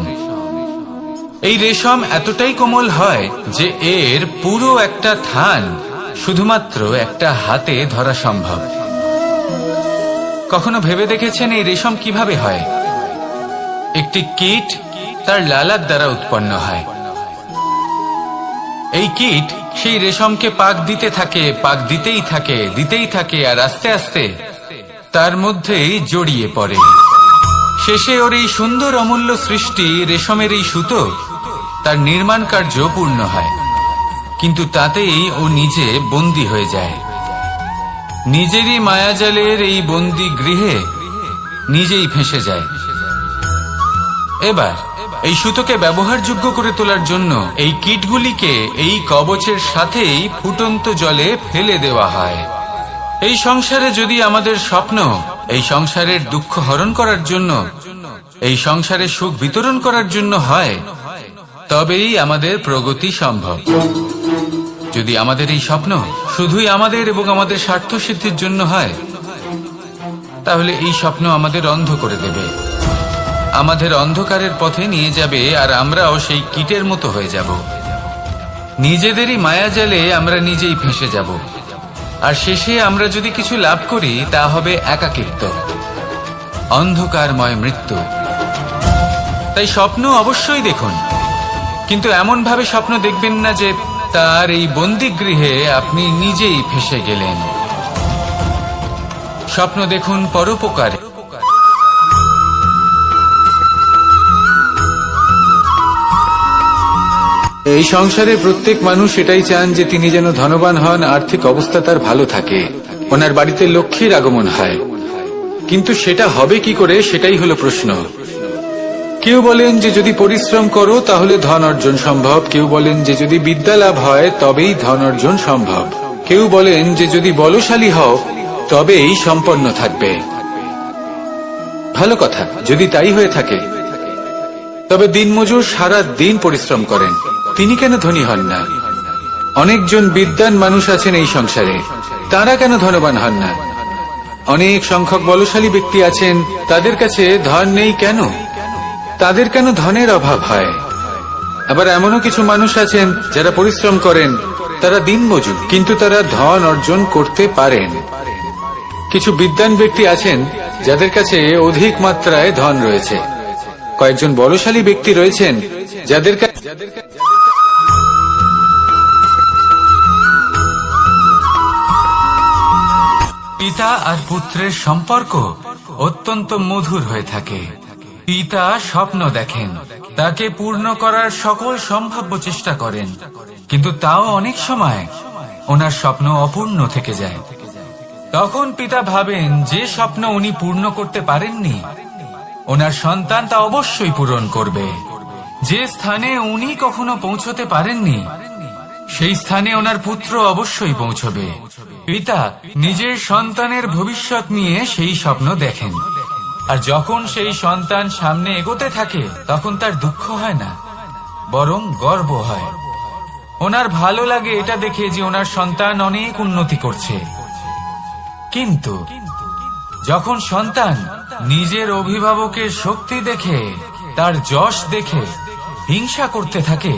এই রেশম এতটাই কোমল হয় যে এর পুরো একটা থান শুধুমাত্র একটা হাতে ধরা সম্ভব। কখনো ভেবে দেখেছেন এই রেশম কিভাবে হয়? একটি কীট তার লালার দ্বারা উৎপন্ন হয়। এই কীট সেই রেশমকে পাক দিতে থাকে, পাক দিতেই থাকে, দিতেই থাকে, আর আস্তে আস্তে তার মধ্যেই জড়িয়ে পড়ে। শেষে ওর এই সুন্দর অমূল্য সৃষ্টি রেশমের এই সুতো তার নির্মাণ কার্য পূর্ণ হয়, কিন্তু তাতেই ও নিজে বন্দী হয়ে যায়। নিজেরই মায়াজালের এই বন্দী গৃহে নিজেই ফেঁসে যায়। এবার এই সুতোকে ব্যবহারযোগ্য করে তোলার জন্য এই কীটগুলিকে এই কবচের সাথেই ফুটন্ত জলে ফেলে দেওয়া হয়। এই সংসারে যদি আমাদের স্বপ্ন এই সংসারের দুঃখ হরণ করার জন্য, এই সংসারে সুখ বিতরণ করার জন্য হয়, তবেই আমাদের প্রগতি সম্ভব। যদি আমাদের এই স্বপ্ন শুধুই আমাদের এবং আমাদের স্বার্থ সিদ্ধির জন্য হয়, তাহলে এই স্বপ্ন আমাদের অন্ধ করে দেবে, আমাদের অন্ধকারের পথে নিয়ে যাবে, আর আমরাও সেই কীটের মতো হয়ে যাব। নিজেদেরই মায়াজালে আমরা নিজেই ফেঁসে যাব, আর শেষে আমরা যদি কিছু লাভ করি তা হবে একাকিত্ব, অন্ধকারময় মৃত্যু। তাই স্বপ্ন অবশ্যই দেখুন, কিন্তু এমন ভাবে স্বপ্ন দেখবেন না যে তার এই বন্দিগৃহে আপনি নিজেই ফেঁসে গেলেন। স্বপ্ন দেখুন পরোপকারে। এই সংসারে প্রত্যেক মানুষ এটাই চান যে তিনি যেন ধনবান হন, আর্থিক অবস্থা তার ভালো থাকে, ওনার বাড়িতে লক্ষ্মীর আগমন হয়। কিন্তু সেটা হবে কি করে, সেটাই হলো প্রশ্ন। কেউ বলেন যে যদি পরিশ্রম করো তাহলে ধন অর্জন সম্ভব, কেউ বলেন যে যদি বিদ্যা লাভ হয় তবেই ধন অর্জন সম্ভব, কেউ বলেন যে যদি বলশালী হও তবেই সম্পন্ন থাকবে। ভালো কথা, যদি তাই হয়ে থাকে, তবে দিনমজুর সারা দিন পরিশ্রম করেন, তিনি কেন ধনী হন না? অনেকজন বিদ্বান মানুষ আছেন এই সংসারে, তারা কেন ধনবান হন না? অনেক সংখ্যক বলশালী ব্যক্তি আছেন, তাদের কাছে ধন নেই কেন? তাদের কেন ধনের অভাব হয়? আবার এমনও কিছু মানুষ আছেন যারা পরিশ্রম করেন, তারা দিনমজুর, কিন্তু তারা ধন অর্জন করতে পারেন। কিছু বিদ্বান ব্যক্তি আছেন যাদের কাছে অধিক মাত্রায় ধন রয়েছে, কয়েকজন বলশালী ব্যক্তি রয়েছেন যাদের পিতা আর পুত্রের সম্পর্ক অত্যন্ত মধুর হয়ে থাকে। পিতা স্বপ্ন দেখেন, তাকে পূর্ণ করার সকল সম্ভাব্য চেষ্টা করেন, কিন্তু তাও অনেক সময় ওনার স্বপ্ন অপূর্ণ থেকে যায়। তখন পিতা ভাবেন যে স্বপ্ন উনি পূর্ণ করতে পারেননি, ওনার সন্তান তা অবশ্যই পূরণ করবে। যে স্থানে উনি কখনো পৌঁছতে পারেননি, সেই স্থানে ওনার পুত্র অবশ্যই পৌঁছবে। পিতা নিজের সন্তানের ভবিষ্যৎ নিয়ে সেই স্বপ্ন দেখেন, আর যখন সেই সন্তান সামনে এগোতে থাকে তখন তার দুঃখ হয় না, বরং গর্ব হয়। ওনার ভালো লাগে এটা দেখে যে ওনার সন্তান অনেক উন্নতি করছে। কিন্তু যখন সন্তান নিজের অভিভাবকের শক্তি দেখে, তার যশ দেখে হিংসা করতে থাকে,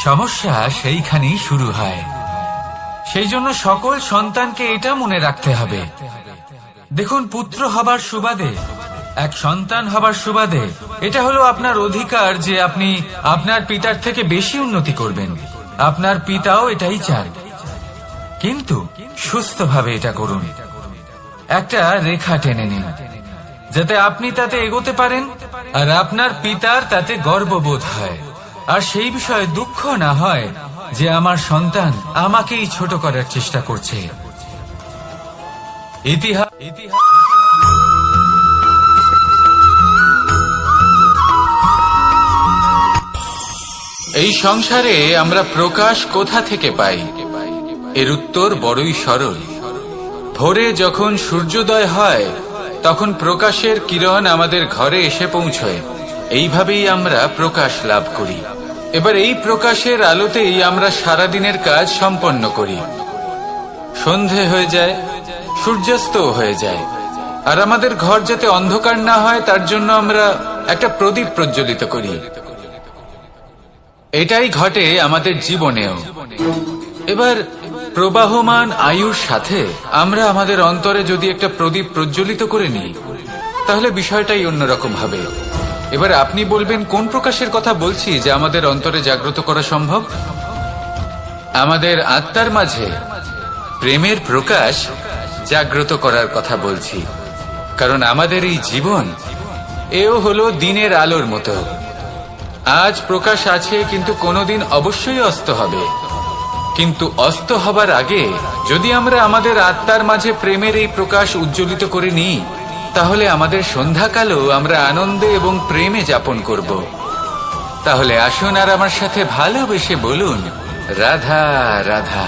সমস্যা সেইখানেই শুরু হয়। সেই জন্য সকল সন্তানকে এটা মনে রাখতে হবে, দেখুন, পুত্র হবার সুবাদে, এক সন্তান হবার সুবাদে এটা হলো আপনার অধিকার যে আপনি আপনার পিতার থেকে বেশি উন্নতি করবেন। আপনার পিতাও এটাই চান, কিন্তু সুস্থভাবে এটা করুন। একটা রেখা টেনে নিন যাতে আপনি তাতে এগোতে পারেন আর আপনার পিতার তাতে গর্ববোধ হয়, আর সেই বিষয়ে দুঃখ না হয় যে আমার সন্তান আমাকেই ছোট করার চেষ্টা করছে। ইতিহাস এই সংসারে আমরা প্রকাশ কোথা থেকে পাই? এর উত্তর বড়ই সরল। ভোরে যখন সূর্যোদয় হয় তখন প্রকাশের কিরণ আমাদের ঘরে এসে পৌঁছয়। এইভাবেই আমরা প্রকাশ লাভ করি। এবার এই প্রকাশের আলোতেই আমরা সারাদিনের কাজ সম্পন্ন করি। সন্ধে হয়ে যায়, সূর্যাস্ত হয়ে যায়, আর আমাদের ঘর যাতে অন্ধকার না হয় তার জন্য আমরা একটা প্রদীপ প্রজ্বলিত করি। এটাই ঘটে আমাদের জীবনেও। এবার প্রবাহমান আয়ুর সাথে আমরা আমাদের অন্তরে যদি একটা প্রদীপ প্রজ্বলিত করে নিই তাহলে বিষয়টাই অন্যরকম হবে। এবার আপনি বলবেন কোন প্রকাশের কথা বলছি যে আমাদের অন্তরে জাগ্রত করা সম্ভব? আমাদের আত্মার মাঝে প্রেমের প্রকাশ জাগ্রত করার কথা বলছি। কারণ আমাদের এই জীবন এও হলো দিনের আলোর মতো। আজ প্রকাশ আছে, কিন্তু কোনোদিন অবশ্যই অস্ত হবে। কিন্তু অস্ত হবার আগে যদি আমরা আমাদের আত্মার মাঝে প্রেমের এই প্রকাশ উজ্জ্বলিত করে নিই তাহলে আমাদের সন্ধ্যাকালও আমরা আনন্দে এবং প্রেমে যাপন করব। তাহলে আসুন আর আমার সাথে ভালোবেসে বলুন, রাধা রাধা।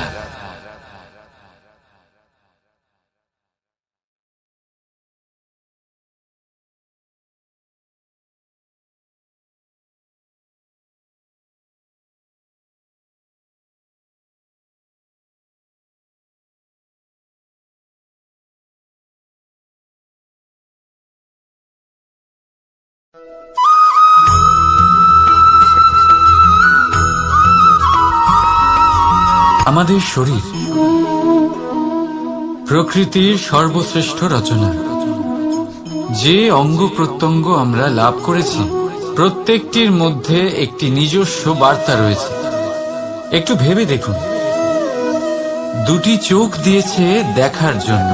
আমাদের শরীর প্রকৃতির সর্বশ্রেষ্ঠ রচনা। যে অঙ্গ প্রত্যঙ্গ আমরা লাভ করেছি প্রত্যেকটির মধ্যে একটি নিজস্ব বার্তা রয়েছে। একটু ভেবে দেখুন, দুটি চোখ দিয়েছে দেখার জন্য,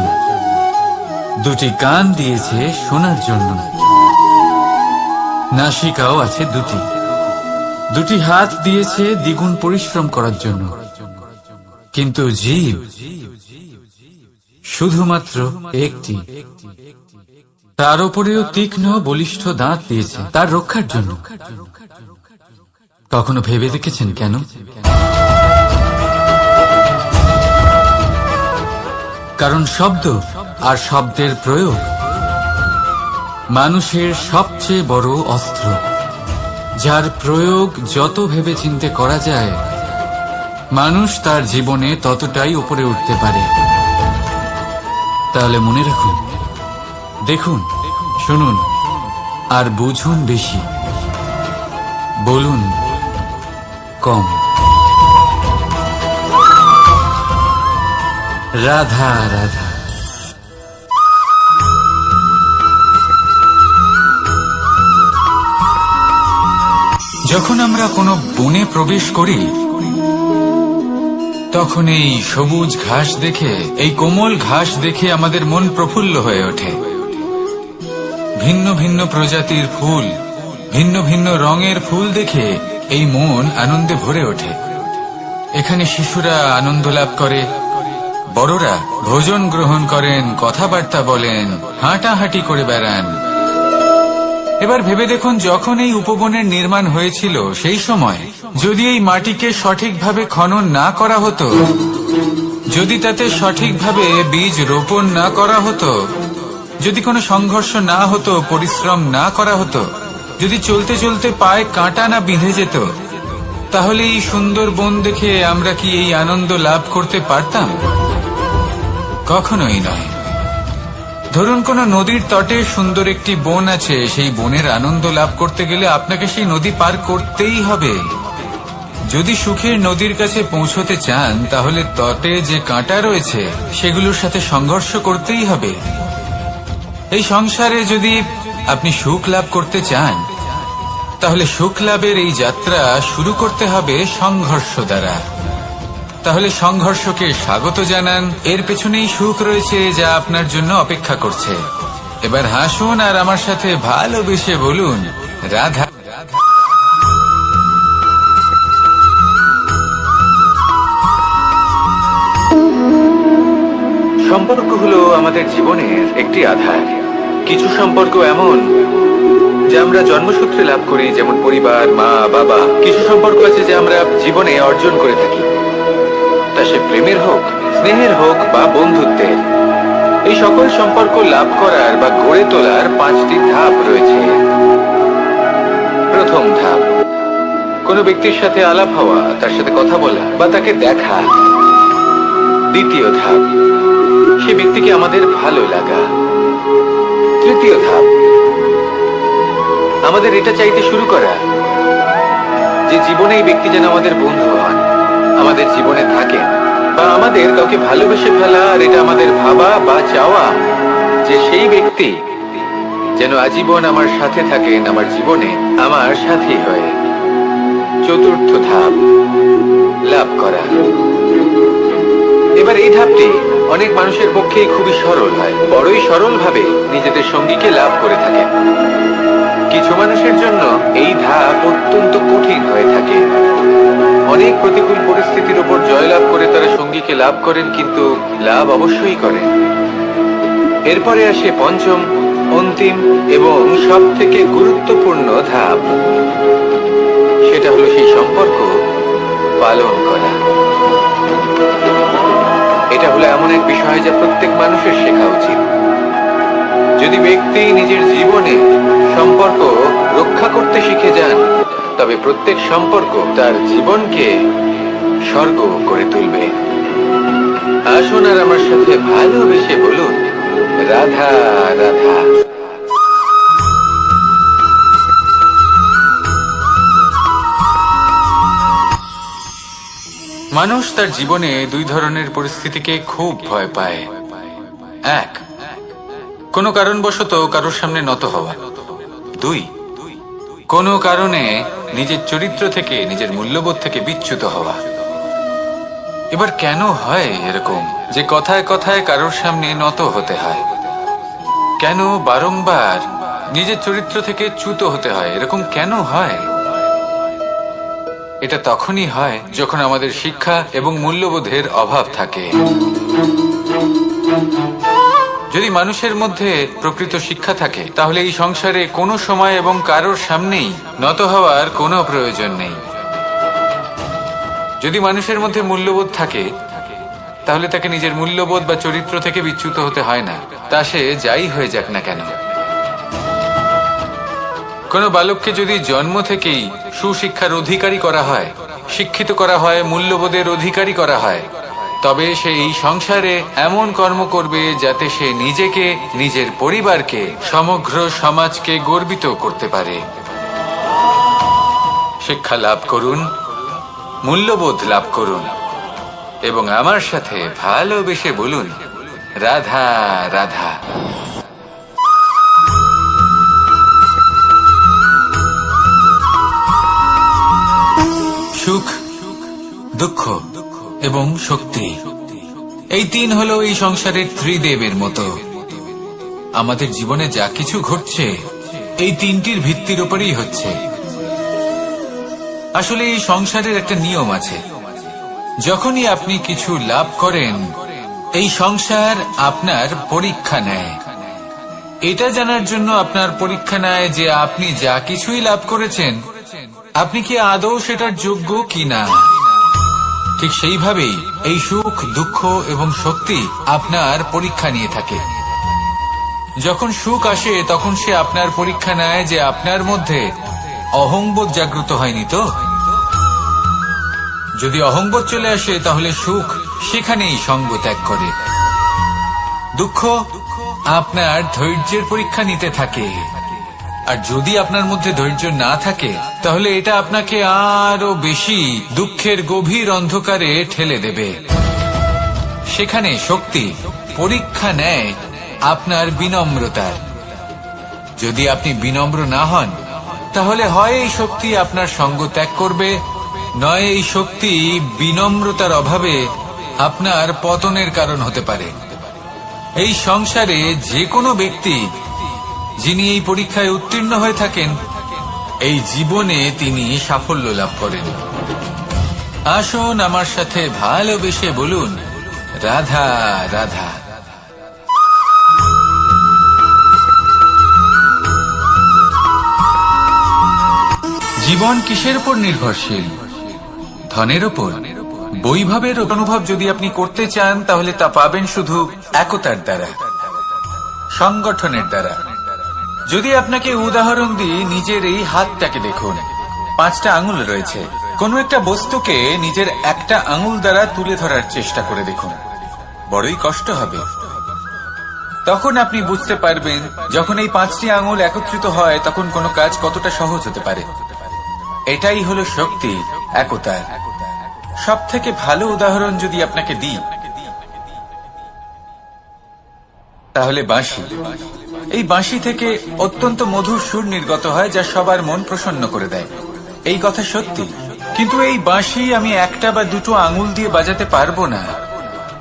দুটি কান দিয়েছে শোনার জন্য, নাসিকাও আছে দুটি, দুটি হাত দিয়েছে দ্বিগুণ পরিশ্রম করার জন্য। কিন্তু জীব শুধুমাত্র একটি। তার উপরেও তীক্ষ্ণ বলিষ্ঠ দাঁত দিয়েছে তার রক্ষার জন্য। কখনো ভেবে দেখেছেন কেন? কারণ শব্দ আর শব্দের প্রয়োগ মানুষের সবচেয়ে বড় অস্ত্র, যার প্রয়োগ যত ভেবেচিন্তে করা যায় মানুষ তার জীবনে ততটাই উপরে উঠতে পারে। তাহলে মনে রাখুন, দেখুন, শুনুন আর বুঝুন বেশি, বলুন কম। রাধা রাধা। যখন আমরা কোনো বনে প্রবেশ করি তখন এই সবুজ ঘাস দেখে, এই কোমল ঘাস দেখে আমাদের মন প্রফুল্ল হয়ে ওঠে। ভিন্ন ভিন্ন প্রজাতির ফুল, ভিন্ন ভিন্ন রঙের ফুল দেখে এই মন আনন্দে ভরে ওঠে। এখানে শিশুরা আনন্দ লাভ করে, বড়রা ভোজন গ্রহণ করেন, কথাবার্তা বলেন, হাঁটাহাঁটি করে বেড়ান। এবার ভেবে দেখুন, যখন এই উপবনের নির্মাণ হয়েছিল সেই সময় যদি এই মাটিকে সঠিকভাবে খনন না করা হতো, যদি তাতে সঠিকভাবে বীজ রোপণ না করা হতো, যদি কোনো সংঘর্ষ না হতো, পরিশ্রম না করা হতো, যদি চলতে চলতে পায়ে কাঁটা না বিঁধে যেত, তাহলে এই সুন্দর বন দেখে আমরা কি এই আনন্দ লাভ করতে পারতাম? কখনোই নয়। ধরুন কোনো নদীর তটে সুন্দর একটি বন আছে, সেই বনের আনন্দ লাভ করতে গেলে আপনাকে সেই নদী পার করতেই হবে। যদি সুখের নদীর কাছে পৌঁছতে চান তাহলে তটে যে কাঁটা রয়েছে সেগুলোর সাথে সংঘর্ষ করতেই হবে। এই সংসারে যদি আপনি সুখ লাভ করতে চান তাহলে সুখ লাভের এই যাত্রা শুরু করতে হবে সংঘর্ষ দ্বারা। তাহলে সংঘর্ষকে স্বাগত জানান, এর পেছনেই সুখ রয়েছে যা আপনার জন্য অপেক্ষা করছে। এবার হাসুন আর আমার সাথে ভালোবেসে বলুন, রাধা। সম্পর্ক হলো আমাদের জীবনের একটি আধার। কিছু সম্পর্ক এমন যে আমরা জন্মসূত্রে লাভ করি, যেমন পরিবার, মা বাবা। কিছু সম্পর্ক আছে যে আমরা জীবনে অর্জন করে থাকি, তা সে প্রেমের হোক, স্নেহের হোক বা বন্ধুত্বের। এই সকল সম্পর্ক লাভ করার বা গড়ে তোলার 5টি ধাপ রয়েছে। প্রথম ধাপ, কোনো ব্যক্তির সাথে আলাপ হওয়া, তার সাথে কথা বলা বা তাকে দেখা। দ্বিতীয় ধাপ, সে ব্যক্তিকে আমাদের ভালো লাগা। তৃতীয় ধাপ, আমাদের এটা চাইতে শুরু করা যে জীবনে এই ব্যক্তি যেন আমাদের বন্ধু হন, আমাদের জীবনে থাকেন, বা আমাদের কাউকে ভালোবেসে ফেলা। আর এটা আমাদের ভাবা বা চাওয়া যে সেই ব্যক্তি যেন আজীবন আমার সাথে থাকেন, আমার জীবনে আমার সাথী হয়ে। চতুর্থ ধাপ, লাভ করা। এবার এই ধাপটি অনেক মানুষের পক্ষেই খুবই সরল হয়, বড়ই সরল ভাবে নিজেদের সঙ্গীকে লাভ করে থাকেন। কিছু মানুষের জন্য এই ধাপ অত্যন্ত কঠিন হয়ে থাকে। অনেক প্রতিকূল পরিস্থিতির উপর জয়লাভ করে তারা সঙ্গীকে লাভ করেন, কিন্তু লাভ অবশ্যই করেন। এরপরে আসে পঞ্চম, অন্তিম এবং সব থেকে গুরুত্বপূর্ণ ধাপ। সেটা হলো সেই সম্পর্ক পালন করা। এটা হলো এমন এক বিষয় যা প্রত্যেক মানুষের শেখা উচিত। যদি ব্যক্তি নিজের জীবনে সম্পর্ক রক্ষা করতে শিখে যান, তবে প্রত্যেক সম্পর্ক তার জীবনকে স্বর্গ করে তুলবে। আসুন আর আমার সাথে ভালোবেসে বলুন, রাধা রাধা। মানুষ তার জীবনে দুই ধরনের পরিস্থিতিকে খুব ভয় পায়। এক, কোনো কারণবশত কারোর সামনে নত হওয়া। দুই, কোনো কারণে নিজের চরিত্র থেকে, নিজের মূল্যবোধ থেকে বিচ্যুত হওয়া। এবার কেন হয় এরকম যে কথায় কথায় কারোর সামনে নত হতে হয়? কেন বারংবার নিজের চরিত্র থেকে চ্যুত হতে হয়? এরকম কেন হয়? এটা তখনই হয় যখন আমাদের শিক্ষা এবং মূল্যবোধের অভাব থাকে। যদি মানুষের মধ্যে প্রকৃত শিক্ষা থাকে, তাহলে এই সংসারে কোনো সময় এবং কারোর সামনেই নত হওয়ার কোনো প্রয়োজন নেই। যদি মানুষের মধ্যে মূল্যবোধ থাকে, তাহলে তাকে নিজের মূল্যবোধ বা চরিত্র থেকে বিচ্যুত হতে হয় না, তা সে যাই হয়ে যাক না কেন। কোনো বালককে যদি জন্ম থেকেই সুশিক্ষার অধিকারী করা হয়, শিক্ষিত করা হয়, মূল্যবোধের অধিকারী করা হয়, তবে সে এই সংসারে এমন কর্ম করবে যাতে সে নিজেকে, নিজের পরিবারকে, সমগ্র সমাজকে গর্বিত করতে পারে। শিক্ষা লাভ করুন, মূল্যবোধ লাভ করুন এবং আমার সাথে ভালোবেসে বলুন, রাধা রাধা। সুখ, দুঃখ এবং শক্তি, এই তিন হলো এই সংসারের ত্রিদেবের মতো। আমাদের জীবনে যা কিছু ঘটছে এই তিনটির ভিত্তির উপরেই হচ্ছে। আসলে এই সংসারের একটা নিয়ম আছে, যখনই আপনি কিছু লাভ করেন, এই সংসার আপনার পরীক্ষা নেয়। এটা জানার জন্য আপনার পরীক্ষা নেয় যে আপনি যা কিছুই লাভ করেছেন, আপনি কি আদৌ সেটার যোগ্য কিনা। ঠিক সেইভাবেই এই সুখ, দুঃখ এবং শক্তি আপনার পরীক্ষা নিয়ে থাকে। যখন সুখ আসে, তখন সে আপনার পরীক্ষা নেয় যে আপনার মধ্যে অহংবোধ জাগ্রত হয়নি তো। যদি অহংবোধ চলে আসে, তাহলে সুখ সেখানেই সঙ্গ ত্যাগ করে। দুঃখ আপনার ধৈর্যের পরীক্ষা নিতে থাকে, আর যদি আপনার মধ্যে ধৈর্য না থাকে, তাহলে এটা আপনাকে আরো বেশি দুঃখের গভীর অন্ধকারে ঠেলে দেবে। সেখানে শক্তি পরীক্ষা নেয় আপনার বিনম্রতার। যদি আপনি বিনম্র না হন, তাহলে হয় এই শক্তি আপনার সঙ্গ ত্যাগ করবে, নয় এই শক্তি বিনম্রতার অভাবে আপনার পতনের কারণ হতে পারে। এই সংসারে যে কোনো ব্যক্তি যিনি এই পরীক্ষায় উত্তীর্ণ হয়ে থাকেন, এই জীবনে তিনি সাফল্য লাভ করেন। আসুন আমার সাথে ভালোবেসে বলুন, রাধা রাধা। জীবন কিসের উপর নির্ভরশীল? ধনের উপর, বৈভবের অনুভব যদি আপনি করতে চান তাহলে তা পাবেন শুধু একতার দ্বারা, সংগঠনের দ্বারা। যদি আপনাকে উদাহরণ দিই, নিজের এই হাতটাকে দেখুন, 5টা আঙুল রয়েছে। কোনো একটা বস্তুকে নিজের একটা আঙুল দ্বারা তুলে ধরার চেষ্টা করে দেখুন, বড়ই কষ্ট হবে। তখন আপনি বুঝতে পারবেন যখন এই 5টি আঙুল একত্রিত হয় তখন কোনো কাজ কতটা সহজ হতে পারে। এটাই হলো শক্তি একতার। সব থেকে ভালো উদাহরণ যদি আপনাকে দিই তাহলে বাঁশি। এই বাঁশি থেকে অত্যন্ত মধুর সুর নির্গত হয় যা সবার মন প্রসন্ন করে দেয়। এই কথা সত্যি, কিন্তু এই বাঁশি আমি একটা বা দুটো আঙুল দিয়ে বাজাতে পারবো না।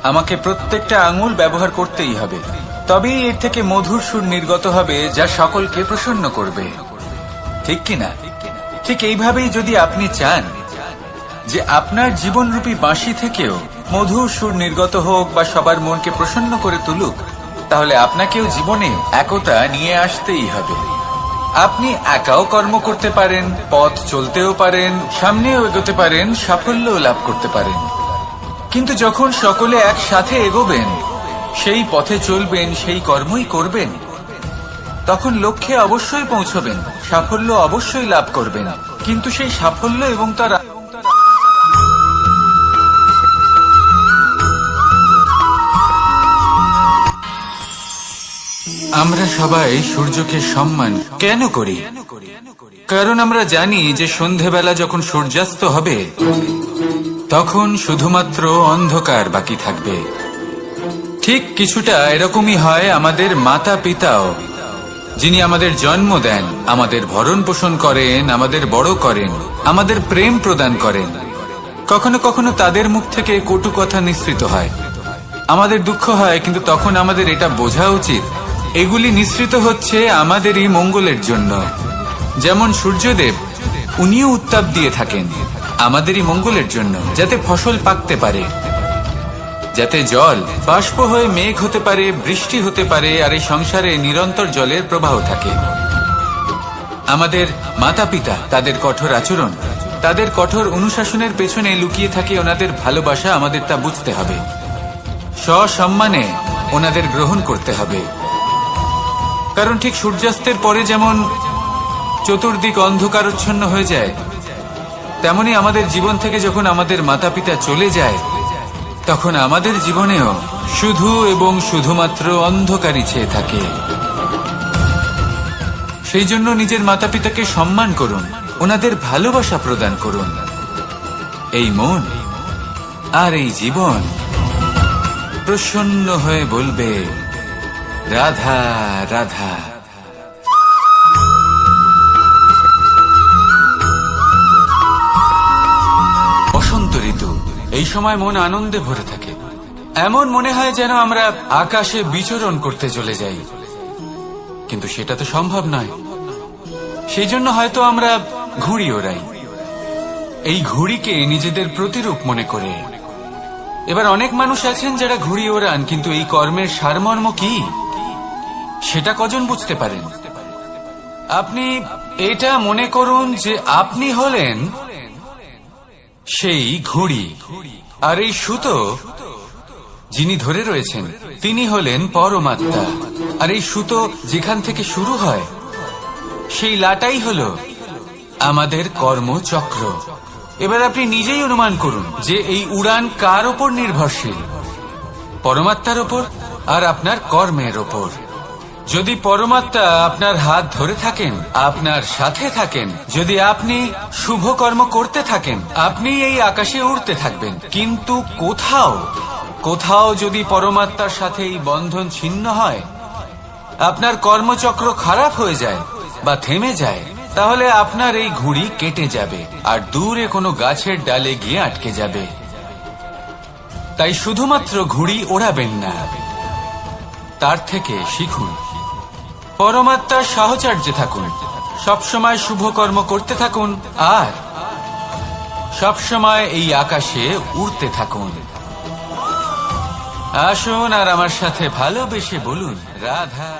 আমাকে প্রত্যেকটা আঙুল ব্যবহার করতেই হবে, তবেই এর থেকে মধুর সুর নির্গত হবে যা সকলকে প্রসন্ন করবে, ঠিক কিনা? ঠিক এইভাবেই যদি আপনি চান যে আপনার জীবনরূপী বাঁশি থেকেও মধুর সুর নির্গত হোক বা সবার মনকে প্রসন্ন করে তুলুক, তাহলে আপনাকেও জীবনে একতা নিয়ে আসতেই হবে। আপনি একাও কর্ম করতে পারেন, পথ চলতেও পারেন, সামনেও এগোতে পারেন, সাফল্যও লাভ করতে পারেন। কিন্তু যখন সকলে একসাথে এগোবেন, সেই পথে চলবেন, সেই কর্মই করবেন, তখন লক্ষ্যে অবশ্যই পৌঁছবেন, সাফল্য অবশ্যই লাভ করবেন। কিন্তু সেই সাফল্য এবং তার আমরা সবাই সূর্যকে সম্মান কেন করি? কারণ আমরা জানি যে সন্ধেবেলা যখন সূর্যাস্ত হবে তখন শুধুমাত্র অন্ধকার বাকি থাকবে। ঠিক কিছুটা এরকমই হয় আমাদের মাতা পিতাও, যিনি আমাদের জন্ম দেন, আমাদের ভরণ পোষণ করেন, আমাদের বড় করেন, আমাদের প্রেম প্রদান করেন। কখনো কখনো তাদের মুখ থেকে কটু কথা নিঃসৃত হয়, আমাদের দুঃখ হয়, কিন্তু তখন আমাদের এটা বোঝা উচিত এগুলি নিঃসৃত হচ্ছে আমাদেরই মঙ্গলের জন্য। যেমন সূর্যদেব, উনিও উত্তাপ দিয়ে থাকেন আমাদেরই মঙ্গলের জন্য, যাতে ফসল পাকতে পারে, যাতে জল বাষ্প হয়ে মেঘ হতে পারে, বৃষ্টি হতে পারে, আর এই সংসারে নিরন্তর জলের প্রবাহ থাকে। আমাদের মাতা পিতা, তাদের কঠোর আচরণ, তাদের কঠোর অনুশাসনের পেছনে লুকিয়ে থাকে ওনাদের ভালোবাসা। আমাদের তা বুঝতে হবে, সসম্মানে ওনাদের গ্রহণ করতে হবে। কারণ ঠিক সূর্যাস্তের পরে যেমন চতুর্দিক অন্ধকারচ্ছন্ন হয়ে যায়, তেমনি আমাদের জীবন থেকে যখন আমাদের মাতা পিতা চলে যায় তখন আমাদের জীবনেও শুধু এবং শুধুমাত্র অন্ধকারই ছেয়ে থাকে। সেই জন্য নিজের মাতা পিতাকে সম্মান করুন, ওনাদের ভালোবাসা প্রদান করুন। এই মন আর এই জীবন প্রসন্ন হয়ে বলবে, রাধা রাধা। বসন্ত ঋতু, এই সময় মন আনন্দে ভরে থাকে। এমন মনে হয় যেন আমরা আকাশে বিচরণ করতে চলে যাই, কিন্তু সেটা তো সম্ভব নয়। সেই জন্য হয়তো আমরা ঘুড়ি ওড়াই, এই ঘুড়িকে নিজেদের প্রতিরূপ মনে করে। এবার অনেক মানুষ আছেন যারা ঘুড়ি ওড়ান, কিন্তু এই কর্মের সারমর্ম কি সেটা কজন বুঝতে পারেন? আপনি এটা মনে করুন যে আপনি হলেন সেই ঘুড়ি, আর এই সুতো যিনি ধরে রয়েছেন তিনি হলেন পরমাত্মা। আর এই সুতো যেখান থেকে শুরু হয় সেই লাটাই হলো আমাদের কর্মচক্র। এবার আপনি নিজেই অনুমান করুন যে এই উড়ান কার ওপর নির্ভরশীল? পরমাত্মার ওপর আর আপনার কর্মের ওপর। যদি পরমাত্মা আপনার হাত ধরে থাকেন, আপনার সাথে থাকেন, যদি আপনি শুভ কর্ম করতে থাকেন, আপনি এই আকাশে উড়তে থাকবেন। কিন্তু কোথাও কোথাও যদি পরমাত্মার সাথে এই বন্ধন ছিন্ন হয়, আপনার কর্মচক্র খারাপ হয়ে যায় বা থেমে যায়, তাহলে আপনার এই ঘুড়ি কেটে যাবে আর দূরে কোনো গাছের ডালে গিয়ে আটকে যাবে। তাই শুধুমাত্র ঘুড়ি ওড়াবেন না, তার থেকে শিখুন, পরমাত্মার সাহচর্যে থাকুন, সবসময় শুভ কর্ম করতে থাকুন আর সবসময় এই আকাশে উড়তে থাকুন। আসুন আর আমার সাথে ভালোবেসে বলুন রাধা।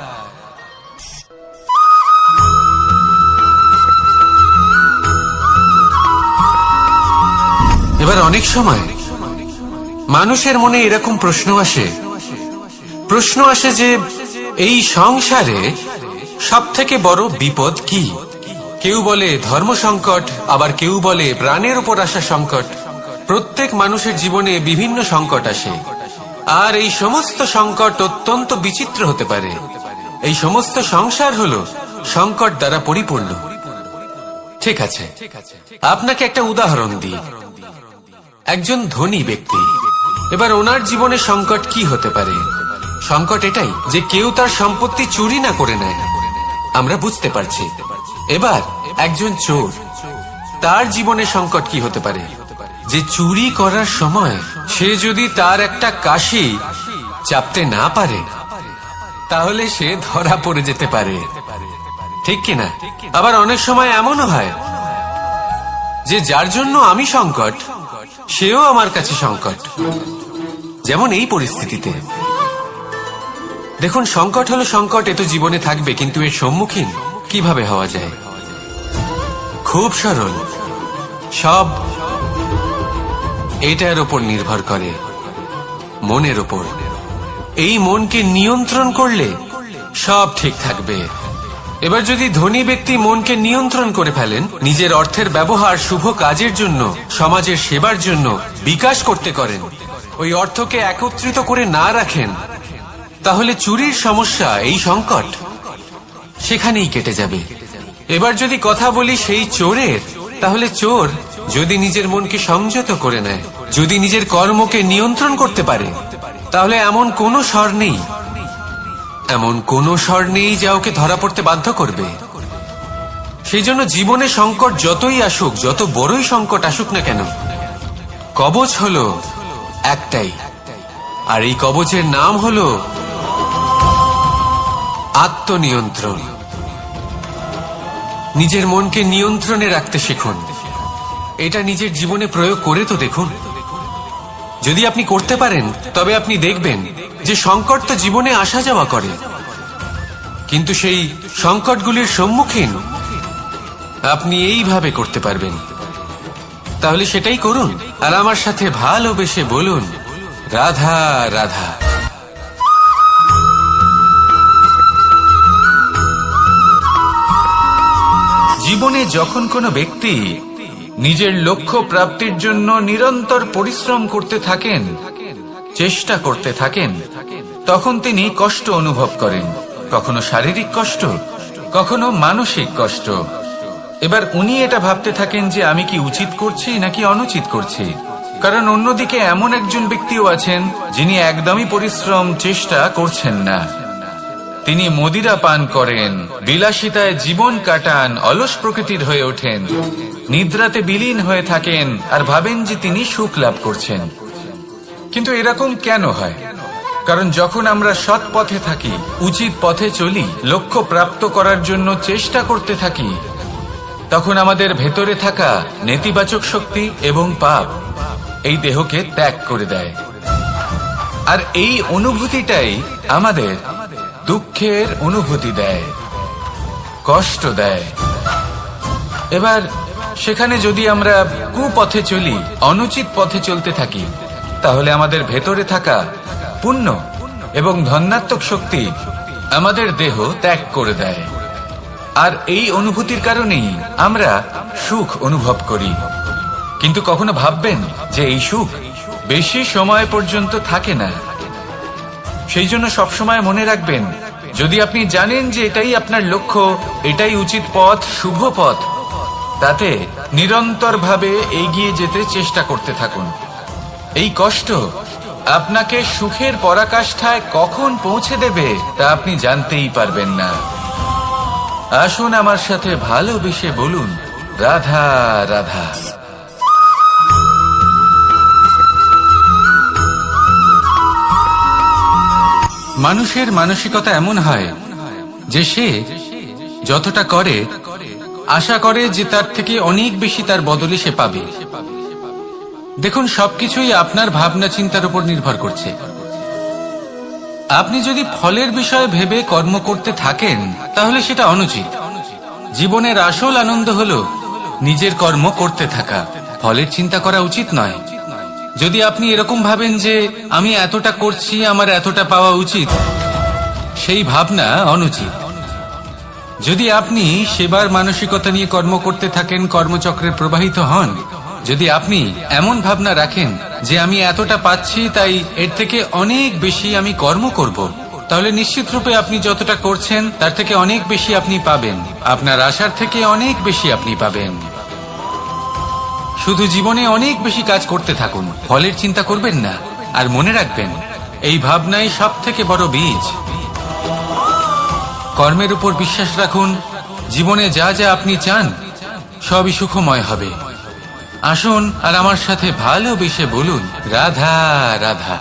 এবার অনেক সময় মানুষের মনে এরকম প্রশ্ন আসে যে এই সংসারে সবথেকে বড় বিপদ কি? কেউ বলে ধর্ম সংকট, আবার কেউ বলে প্রাণের উপর আসা সংকট। প্রত্যেক মানুষের জীবনে বিভিন্ন সংকট আসে, আর এই সমস্ত সংকট অত্যন্ত বিচিত্র হতে পারে। এই সমস্ত সংসার হলো সংকট দ্বারা পরিপূর্ণ। ঠিক আছে, আপনাকে একটা উদাহরণ দিই। একজন ধনী ব্যক্তি, এবার ওনার জীবনে সংকট কি হতে পারে? সংকট এটাই যে কেউ তার সম্পত্তি চুরি না করে নেয়, আমরা বুঝতে পারছি। এবার একজন চোর, তার জীবনে সংকট কি হতে পারে? যে চুরি করার সময় সে যদি তার একটা কাশি চাপতে না পারে, তাহলে সে ধরা পড়ে যেতে পারে, ঠিক কিনা? আবার অনেক সময় এমনও হয় যে যার জন্য আমি সংকট, সেও আমার কাছে সংকট। যেমন এই পরিস্থিতিতে দেখুন, সংকট হলো সংকট, এ তো জীবনে থাকবে, কিন্তু এর সম্মুখীন কিভাবে হওয়া যায়? খুব সরল। সব এটার উপর নির্ভর করে, মনের উপর। এই মনকে নিয়ন্ত্রণ করলে সব ঠিক থাকবে। এবার যদি ধনী ব্যক্তি মনকে নিয়ন্ত্রণ করে ফেলেন, নিজের অর্থের ব্যবহার শুভ কাজের জন্য, সমাজের সেবার জন্য বিকাশ করতে করেন, ওই অর্থকে একত্রিত করে না রাখেন, তাহলে চুরির সমস্যা, এই সংকট সেখানেই কেটে যাবে। এবার যদি কথা বলি সেই চোরের, তাহলে চোর যদি নিজের মনকে সংযত করে নেয়, যদি নিজের কর্মকে নিয়ন্ত্রণ করতে পারে, তাহলে এমন কোনো স্বর নেই যা ওকে ধরা পড়তে বাধ্য করবে। সেই জন্য জীবনে সংকট যতই আসুক, যত বড়ই সংকট আসুক না কেন, কবচ হলো একটাই, আর এই কবচের নাম হলো আত্মনিয়ন্ত্রণ। নিজের মনকে নিয়ন্ত্রণে রাখতে শিখুন। এটা নিজের জীবনে প্রয়োগ করে তো দেখুন। যদি আপনি করতে পারেন, তবে আপনি দেখবেন যে সংকট তো জীবনে আসা যাওয়া করে, কিন্তু সেই সংকটগুলির সম্মুখীন আপনি এইভাবে করতে পারবেন। তাহলে সেটাই করুন, আর আমার সাথে ভালোবেসে বলুন রাধা রাধা। জীবনে যখন কোনো ব্যক্তি নিজের লক্ষ্য প্রাপ্তির জন্য নিরন্তর পরিশ্রম করতে থাকেন, চেষ্টা করতে থাকেন, তখন তিনি কষ্ট অনুভব করেন, কখনো শারীরিক কষ্ট, কখনো মানসিক কষ্ট। এবার উনি এটা ভাবতে থাকেন যে আমি কি উচিত করছি নাকি অনুচিত করছি। কারণ অন্যদিকে এমন একজন ব্যক্তিও আছেন যিনি একদমই পরিশ্রম, চেষ্টা করছেন না। তিনি মদিরা পান করেন, বিলাসিতায় জীবন কাটান, অলস প্রকৃতির হয়ে ওঠেন, নিদ্রাতে বিলীন হয়ে থাকেন আর ভাবেন যে তিনি সুখ লাভ করছেন। কিন্তু এরকম কেন হয়? কারণ যখন আমরা সৎ পথে থাকি, উচিত পথে চলি, লক্ষ্য প্রাপ্ত করার জন্য চেষ্টা করতে থাকি, তখন আমাদের ভেতরে থাকা নেতিবাচক শক্তি এবং পাপ এই দেহকে ত্যাগ করে দেয়। আর এই অনুভূতিটাই আমাদের দুঃখের অনুভূতি দেয়, কষ্ট দেয়। এবার সেখানে যদি আমরা কুপথে চলি, অনুচিত পথে চলতে থাকি, তাহলে আমাদের ভেতরে থাকা পুণ্য এবং ধনাত্মক শক্তি আমাদের দেহ ত্যাগ করে দেয়। আর এই অনুভূতির কারণেই আমরা সুখ অনুভব করি। কিন্তু কখনো ভাববেন যে এই সুখ বেশি সময় পর্যন্ত থাকে না। সেই জন্য সবসময় মনে রাখবেন, যদি আপনি জানেন যে এটাই আপনার লক্ষ্য, এটাই উচিত পথ, শুভ পথ, তাতে নিরন্তরভাবে এগিয়ে যেতে চেষ্টা করতে থাকুন। এই কষ্ট আপনাকে সুখের পরাকাষ্ঠায় কখন পৌঁছে দেবে তা আপনি জানতেই পারবেন না। আসুন আমার সাথে ভালোবেসে বলুন রাধা রাধা। মানুষের মানসিকতা এমন হয় যে সে যতটা করে আশা করে যে তার থেকে অনেক বেশি তার বদলে সে পাবে। দেখুন, সবকিছুই আপনার ভাবনা চিন্তার উপর নির্ভর করছে। আপনি যদি ফলের বিষয়ে ভেবে কর্ম করতে থাকেন তাহলে সেটা অনুচিত। জীবনের আসল আনন্দ হলো নিজের কর্ম করতে থাকা, ফলের চিন্তা করা উচিত নয়। যদি আপনি এরকম ভাবেন যে আমি এতটা করছি, আমার এতটা পাওয়া উচিত, সেই ভাবনা অনুচিত। যদি আপনি সেবার মানসিকতা নিয়ে কর্ম করতে থাকেন, কর্মচক্রে প্রবাহিত হন, যদি আপনি এমন ভাবনা রাখেন যে আমি এতটা পাচ্ছি তাই এর থেকে অনেক বেশি আমি কর্ম করব, তাহলে নিশ্চিত রূপে আপনি যতটা করছেন তার থেকে অনেক বেশি আপনি পাবেন। আপনার আশার থেকে অনেক বেশি আপনি পাবেন। শুধু জীবনে অনেক বেশি কাজ করতে থাকুন, ফলের চিন্তা করবেন না। আর মনে রাখবেন, এই ভাবনাই সব থেকে বড় বীজ। কর্মের উপর বিশ্বাস রাখুন। জীবনে যা যা আপনি চান সবই সুখময় হবে। আসুন আর আমার সাথে ভালোবেসে বলুন, রাধা রাধা।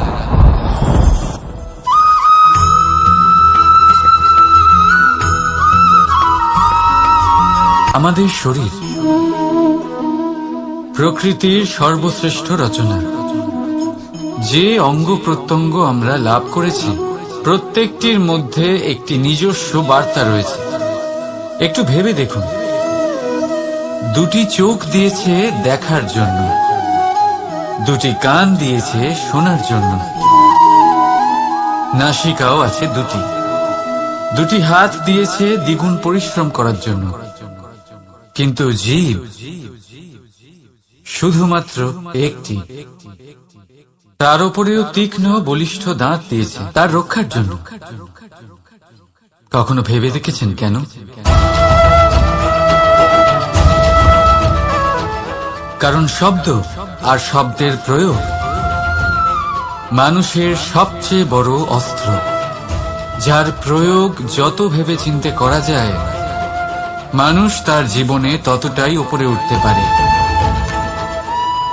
আমাদের শরীর প্রকৃতির সর্বশ্রেষ্ঠ রচনা। যে অঙ্গ প্রত্যঙ্গ আমরা লাভ করেছি প্রত্যেকটির মধ্যে একটি নিজস্ব বার্তা রয়েছে। একটু ভেবে দেখুন, দুটি চোখ দিয়েছে দেখার জন্য, দুটি কান দিয়েছে শোনার জন্য, নাসিকাও আছে দুটি, দুটি হাত দিয়েছে দ্বিগুণ পরিশ্রম করার জন্য। কিন্তু জীব শুধুমাত্র একটি। তার উপরেও তীক্ষ্ণ বলিষ্ঠ দাঁত দিয়েছে তার রক্ষার জন্য। কখনো ভেবে দেখেছেন কেন? কারণ শব্দ আর শব্দের প্রয়োগ মানুষের সবচেয়ে বড় অস্ত্র, যার প্রয়োগ যত ভেবে চিন্তে করা যায় মানুষ তার জীবনে ততটাই উপরে উঠতে পারে।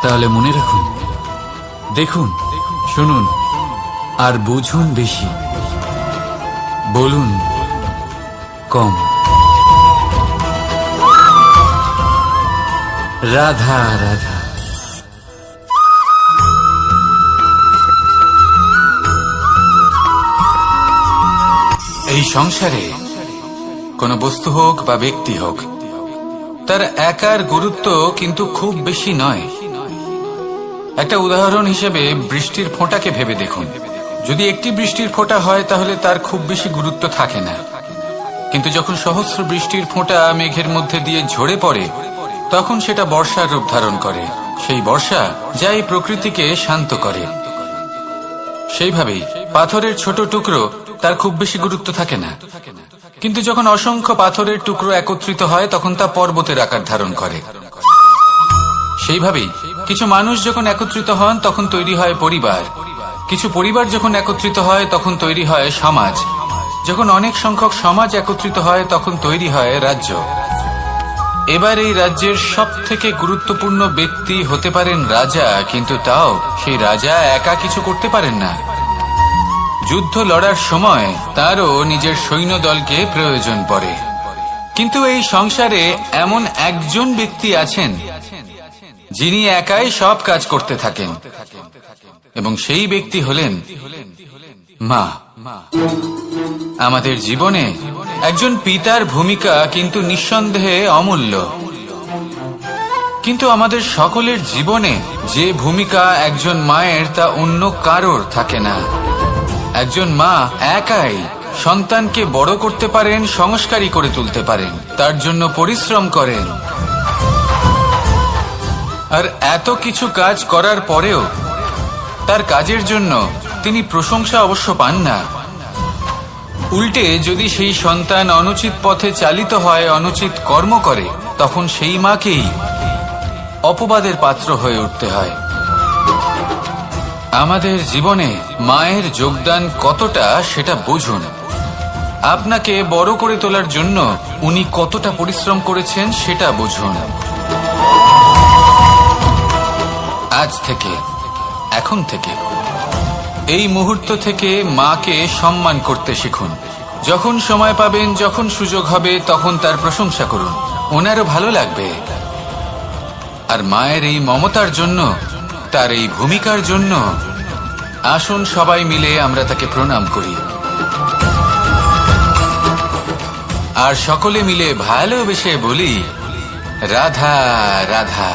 তাহলে মনে রাখুন, দেখুন, শুনুন আর বুঝুন বেশি, বলুন কম। রাধা রাধা। এই সংসারে কোন বস্তু হোক বা ব্যক্তি হোক, তার একার গুরুত্ব কিন্তু খুব বেশি নয়। একটা উদাহরণ হিসেবে বৃষ্টির ফোঁটাকে ভেবে দেখুন। যদি একটি বৃষ্টির ফোঁটা হয় তাহলে তার খুব বেশি গুরুত্ব থাকে না, কিন্তু যখন সহস্র বৃষ্টির ফোঁটা মেঘের মধ্যে দিয়ে ঝরে পড়ে তখন সেটা বর্ষার রূপ ধারণ করে। সেই বর্ষা যা এই প্রকৃতিকে শান্ত করে। সেইভাবেই পাথরের ছোট টুকরো, তার খুব বেশি গুরুত্ব থাকে না, কিন্তু যখন অসংখ্য পাথরের টুকরো একত্রিত হয় তখন তা পর্বতের আকার ধারণ করে। সেইভাবেই কিছু মানুষ যখন একত্রিত হন তখন তৈরি হয় পরিবার, কিছু পরিবার যখন একত্রিত হয় তখন তৈরি হয় সমাজ, যখন অনেক সংখ্যক সমাজ একত্রিত হয় তখন তৈরি হয় রাজ্য। এবার এই রাজ্যের সব থেকে গুরুত্বপূর্ণ ব্যক্তি হতে পারেন রাজা, কিন্তু তাও সেই রাজা একা কিছু করতে পারেন না। যুদ্ধ লড়ার সময় তারও নিজের সৈন্যদলকে প্রয়োজন পড়ে। কিন্তু এই সংসারে এমন একজন ব্যক্তি আছেন যিনি একাই সব কাজ করতে থাকেন, এবং সেই ব্যক্তি হলেন মা। আমাদের জীবনে একজন পিতার ভূমিকা কিন্তু নিঃসন্দেহে অমূল্য, কিন্তু আমাদের সকলের জীবনে যে ভূমিকা একজন মায়ের তা অন্য কারোর থাকে না। একজন মা একাই সন্তানকে বড় করতে পারেন, সংস্কারী করে তুলতে পারেন, তার জন্য পরিশ্রম করেন। আর এত কিছু কাজ করার পরেও তার কাজের জন্য তিনি প্রশংসা অবশ্য পান না। উল্টে যদি সেই সন্তান অনুচিত পথে চালিত হয়, অনুচিত কর্ম করে, তখন সেই মাকেই অপবাদের পাত্র হয়ে উঠতে হয়। আমাদের জীবনে মায়ের যোগদান কতটা সেটা বুঝুন। আপনাকে বড় করে তোলার জন্য উনি কতটা পরিশ্রম করেছেন সেটা বুঝুন। আজ থেকে, এখন থেকে, এই মুহূর্ত থেকে মাকে সম্মান করতে শিখুন। যখন সময় পাবেন, যখন সুযোগ হবে তখন তার প্রশংসা করুন। ওনারও ভালো লাগবে। আর মায়ের এই মমতার জন্য, তার এই ভূমিকার জন্য আসুন সবাই মিলে আমরা তাকে প্রণাম করি, আর সকলে মিলে ভালোবেসে বলি রাধা রাধা।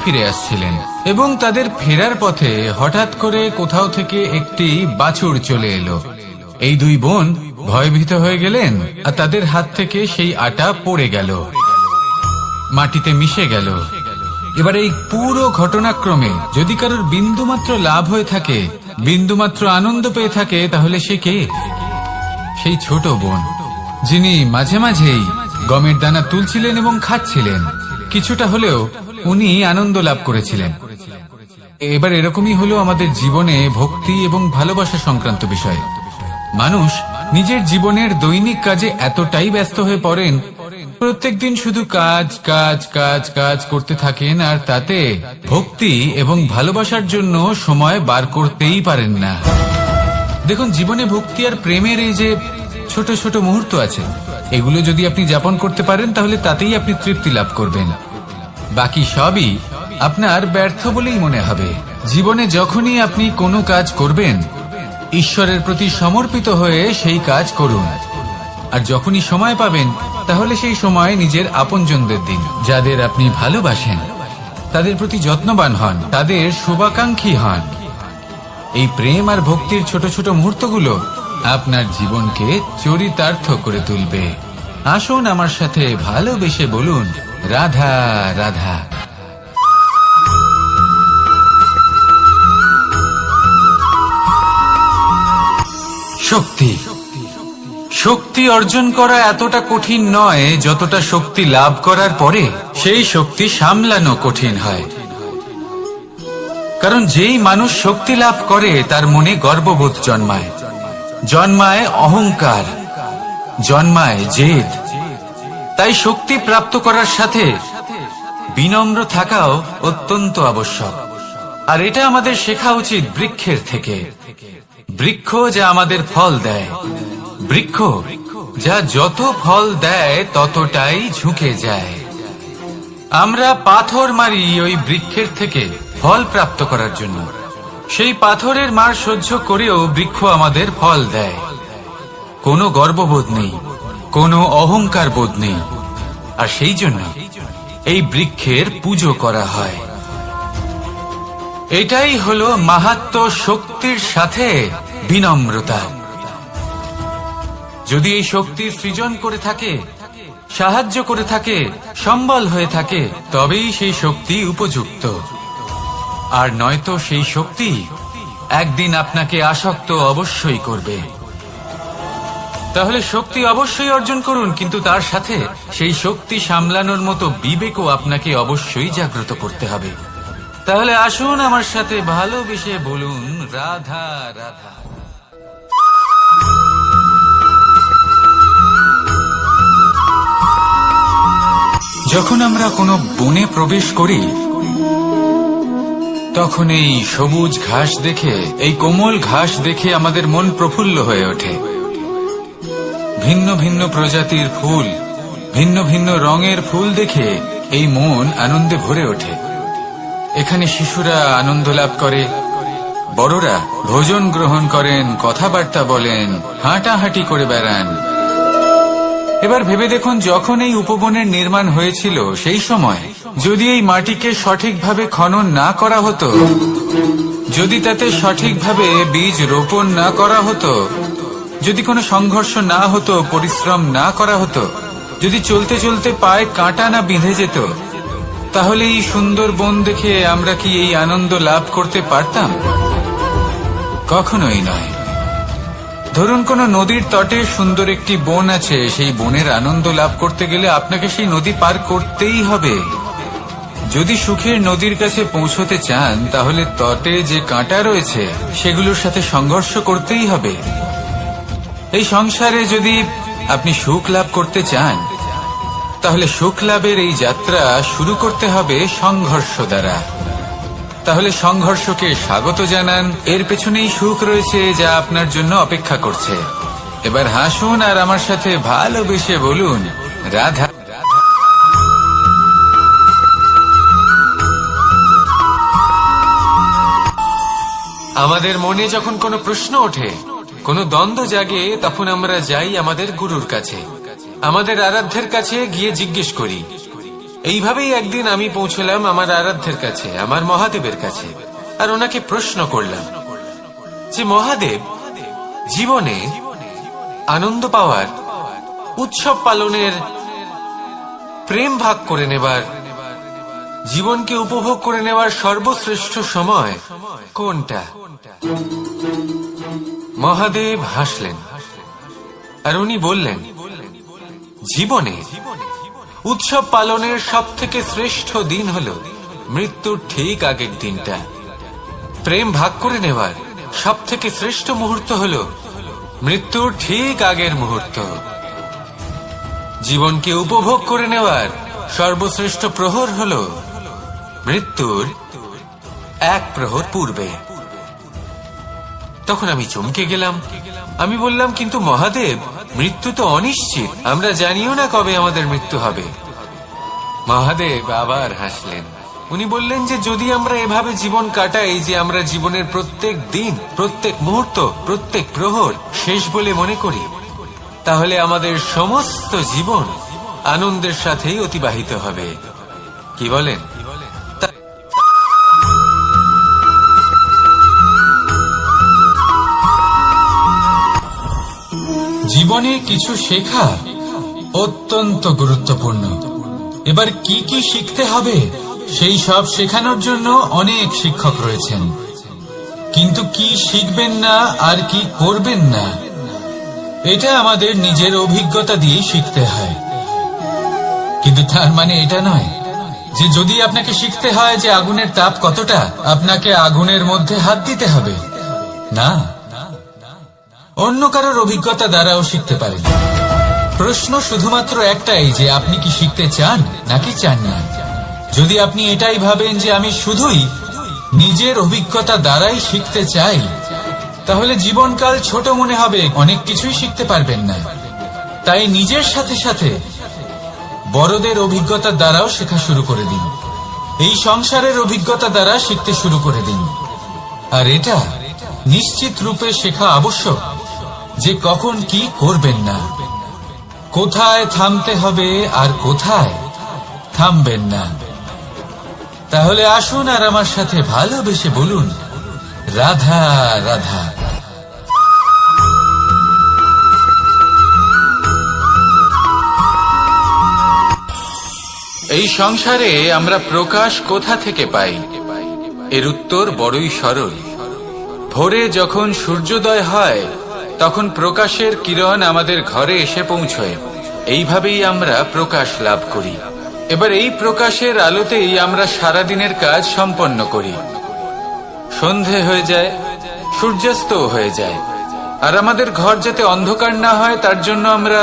ফিরে আসছিলেন এবং তাদের ফেরার পথে হঠাৎ করে কোথাও থেকে একটি বাছুর চলে এলো। এই দুই বোন ভয়ভীত হয়ে গেলেন আর তাদের হাত থেকে সেই আটা পড়ে গেল, মাটিতে মিশে গেল। এবার এই পুরো ঘটনাক্রমে যদি কারোর বিন্দুমাত্র লাভ হয়ে থাকে, বিন্দুমাত্র আনন্দ পেয়ে থাকে, তাহলে সে কে? সেই ছোট বোন, যিনি মাঝে মাঝেই গমের দানা তুলছিলেন এবং খাচ্ছিলেন। কিছুটা হলেও উনি আনন্দ লাভ করেছিলেন। এবার এরকমই হলো আমাদের জীবনে ভক্তি এবং ভালোবাসা সংক্রান্ত বিষয়। মানুষ নিজের জীবনের দৈনিক কাজে এতটাই ব্যস্ত হয়ে পড়েন, প্রত্যেকদিন শুধু কাজ কাজ কাজ কাজ করতে থাকেন, আর তাতে ভক্তি এবং ভালোবাসার জন্য সময় বার করতেই পারেন না। দেখুন, জীবনে ভক্তি আর প্রেমের এই যে ছোট ছোট মুহূর্ত আছে, এগুলো যদি আপনি যাপন করতে পারেন তাহলে তাতেই আপনি তৃপ্তি লাভ করবেন। বাকি সবই আপনার ব্যর্থ বলেই মনে হবে। জীবনে যখনই আপনি কোনো কাজ করবেন, ঈশ্বরের প্রতি সমর্পিত হয়ে সেই কাজ করুন। আর যখনই সময় পাবেন, তাহলে সেই সময় নিজের আপনজনদের দিন, যাদের আপনি ভালোবাসেন, তাদের প্রতি যত্নবান হন, তাদের শুভাকাঙ্ক্ষী হন। এই প্রেম আর ভক্তির ছোট ছোট মুহূর্তগুলো আপনার জীবনকে চরিতার্থ করে তুলবে। আসুন আমার সাথে ভালোবেসে বলুন রাধা রাধা। শক্তি, শক্তি অর্জন করা এতটা কঠিন নয় যতটা শক্তি লাভ করার পরে সেই শক্তি সামলানো কঠিন হয়। কারণ যেই মানুষ শক্তি লাভ করে তার মনে গর্ববোধ জন্মায়, জন্মায় অহংকার, জন্মায় জেদ। তাই শক্তি প্রাপ্ত করার সাথে বিনম্র থাকাও অত্যন্ত আবশ্যক। আর এটা আমাদের শেখা উচিত বৃক্ষের থেকে। বৃক্ষ যা আমাদের ফল দেয়, বৃক্ষ যা যত ফল দেয় ততটাই ঝুঁকে যায়। আমরা পাথর মারি ওই বৃক্ষের থেকে ফল প্রাপ্ত করার জন্য। সেই পাথরের মার সহ্য করেও বৃক্ষ আমাদের ফল দেয়। কোনো গর্ববোধ নেই, কোনো অহংকার বোধ নেই। আর সেই জন্য এই বৃক্ষের পুজো করা হয়। এটাই হলো মাহাত্ম্য শক্তির সাথে বিনম্রতা। যদি এই শক্তি সৃজন করে থাকে, সাহায্য করে থাকে, সম্বল হয়ে থাকে, তবেই সেই শক্তি উপযুক্ত। আর নয়তো সেই শক্তি একদিন আপনাকে আসক্ত অবশ্যই করবে। তাহলে শক্তি অবশ্যই অর্জন করুন, কিন্তু তার সাথে সেই শক্তি সামলানোর মতো বিবেকও আপনাকে অবশ্যই জাগ্রত করতে হবে। তাহলে আসুন আমার সাথে ভালোবেসে বলুন রাধা রাধা। যখন আমরা কোনো বনে প্রবেশ করি, তখন এই সবুজ ঘাস দেখে, এই কোমল ঘাস দেখে আমাদের মন প্রফুল্ল হয়ে ওঠে। ভিন্ন ভিন্ন প্রজাতির ফুল, ভিন্ন ভিন্ন রঙের ফুল দেখে এই মন আনন্দে ভরে ওঠে। এখানে শিশুরা আনন্দ লাভ করে, বড়রা ভোজন গ্রহণ করেন, কথাবার্তা বলেন, হাঁটাহাঁটি করে বেড়ান। এবার ভেবে দেখুন, যখন এই উপবনের নির্মাণ হয়েছিল সেই সময় যদি এই মাটিকে সঠিকভাবে খনন না করা হতো, যদি তাতে সঠিকভাবে বীজ রোপণ না করা হতো, যদি কোনো সংঘর্ষ না হতো, পরিশ্রম না করা হতো, যদি চলতে চলতে পায়ে কাঁটা না বিঁধে যেত, তাহলে এই সুন্দর বন দেখে আমরা কি এই আনন্দ লাভ করতে পারতাম? কখনোই নয়। ধরুন কোনো নদীর তটে সুন্দর একটি বন আছে, সেই বনের আনন্দ লাভ করতে গেলে আপনাকে সেই নদী পার করতেই হবে। যদি সুখের নদীর কাছে পৌঁছতে চান, তাহলে তটে যে কাঁটা রয়েছে সেগুলোর সাথে সংঘর্ষ করতেই হবে। এই সংসারে যদি আপনি সুখ লাভ করতে চান, তাহলে সুখ লাভের এই যাত্রা শুরু করতে হবে সংঘর্ষ দ্বারা। তাহলে সংঘর্ষকে স্বাগত জানান। এর পেছনেই সুখ রয়েছে যা আপনার জন্য অপেক্ষা করছে। এবার হাসুন আর আমার সাথে ভালোবেসে বলুন, রাধা। আমাদের মনে যখন কোনো প্রশ্ন ওঠে, কোনো দ্বন্দ্ব জাগে, তখন আমরা যাই আমাদের গুরুর কাছে, আমাদের আরাধ্যের কাছে গিয়ে জিজ্ঞেস করি। এইভাবেই একদিন আমি পৌঁছলাম আমার আরাধ্যের কাছে, আমার মহাদেবের কাছে, আর ওনাকে প্রশ্ন করলাম যে মহাদেব, জীবনে আনন্দ পাওয়ার, উৎসব পালনের, প্রেম ভাগ করে নেবার, জীবনকে উপভোগ করে নেওয়ার সর্বশ্রেষ্ঠ সময় কোনটা? মহাদেব হাসলেন আর উনি বললেন, জীবনে উৎসব পালনের সব থেকে শ্রেষ্ঠ দিন হল মৃত্যুর ঠিক আগের দিনটা। প্রেম ভাগ করে নেওয়ার সব থেকে শ্রেষ্ঠ মুহূর্ত হল মৃত্যুর ঠিক আগের মুহূর্ত। জীবনকে উপভোগ করে নেওয়ার সর্বশ্রেষ্ঠ প্রহর হল মৃত্যুর এক প্রহর পূর্বে। তখন আমি চমকে গেলাম। আমি বললাম, কিন্তু মহাদেব, মৃত্যু তো অনিশ্চিত, আমরা জানিও না কবে আমাদের মৃত্যু হবে। মহাদেব আবার হাসলেন। উনি বললেন যে যদি আমরা এভাবে জীবন কাটাই যে আমরা জীবনের প্রত্যেক দিন, প্রত্যেক মুহূর্ত, প্রত্যেক প্রহর শেষ বলে মনে করি, তাহলে আমাদের সমস্ত জীবন আনন্দের সাথেই অতিবাহিত হবে। কি বলেন? জীবনে কিছু শেখা অত্যন্ত গুরুত্বপূর্ণ। এবার কি কি শিখতে হবে সেই সব শেখানোর জন্য অনেক শিক্ষক রয়েছেন, কিন্তু কি শিখবেন না আর কি করবেন না, এটা আমাদের নিজের অভিজ্ঞতা দিয়ে শিখতে হয়। কিন্তু তার মানে এটা নয় যে যদি আপনাকে শিখতে হয় যে আগুনের তাপ কতটা, আপনাকে আগুনের মধ্যে হাত দিতে হবে। না, অন্য কারোর অভিজ্ঞতা দ্বারাও শিখতে পারেন। প্রশ্ন শুধুমাত্র একটাই যে আপনি কি শিখতে চান নাকি চান না। যদি আপনি এটাই ভাবেন যে আমি শুধুই নিজের অভিজ্ঞতা দ্বারাই শিখতে চাই, তাহলে জীবনকাল ছোট মনে হবে, অনেক কিছুই শিখতে পারবেন না। তাই নিজের সাথে সাথে বড়দের অভিজ্ঞতা দ্বারাও শেখা শুরু করে দিন। এই সংসারের অভিজ্ঞতা দ্বারা শিখতে শুরু করে দিন। আর এটা নিশ্চিত রূপে শেখা আবশ্যক যে কখন কি করবেন না, কোথায় থামতে হবে আর কোথায় থামবেন না। তাহলে আসুন আর আমার সাথে ভালোবেসে বলুন, রাধা রাধা। এই সংসারে আমরা প্রকাশ কোথা থেকে পাই? এর উত্তর বড়ই সরল। ভোরে যখন সূর্যোদয় হয় তখন প্রকাশের কিরণ আমাদের ঘরে এসে পৌঁছয়। এইভাবেই আমরা প্রকাশ লাভ করি। এবার এই প্রকাশের আলোতেই আমরা সারাদিনের কাজ সম্পন্ন করি। সন্ধে হয়ে যায়, সূর্যাস্ত হয়ে যায়, আর আমাদের ঘর যাতে অন্ধকার না হয় তার জন্য আমরা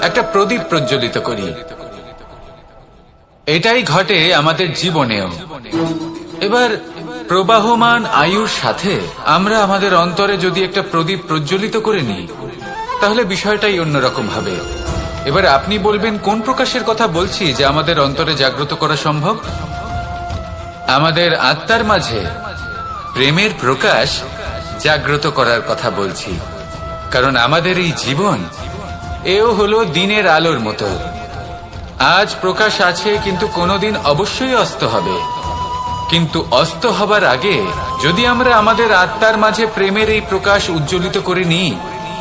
একটা প্রদীপ প্রজ্বলিত করি। এটাই ঘটে আমাদের জীবনেও। এবার প্রবাহমান আয়ুর সাথে আমরা আমাদের অন্তরে যদি একটা প্রদীপ প্রজ্বলিত করে নিই, তাহলে বিষয়টাই অন্যরকম হবে। এবার আপনি বলবেন, কোন প্রকাশের কথা বলছি যা আমাদের অন্তরে জাগ্রত করা সম্ভব? আমাদের আত্মার মাঝে প্রেমের প্রকাশ জাগ্রত করার কথা বলছি। কারণ আমাদের এই জীবন এও হলো দিনের আলোর মতো। আজ প্রকাশ আছে, কিন্তু কোনোদিন অবশ্যই অস্ত হবে। কিন্তু অস্ত হবার আগে যদি আমরা আমাদের আত্মার মাঝে প্রেমের এই প্রকাশ উজ্জ্বলিত করে নিই,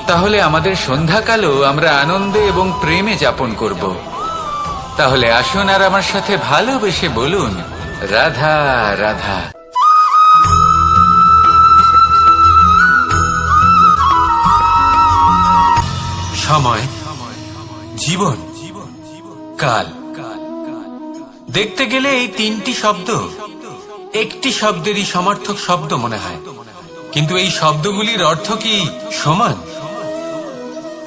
তাহলে আমাদের সন্ধ্যাকালও আমরা আনন্দে এবং প্রেমে যাপন করব। তাহলে আসুন আর আমার সাথে ভালোবেসে বলুন, রাধা রাধা। সময়, জীবন, কাল। দেখতে গেলে এই তিনটি শব্দ একটি শব্দেরই সমার্থক শব্দ মনে হয়, কিন্তু এই শব্দগুলির অর্থ কি সমান?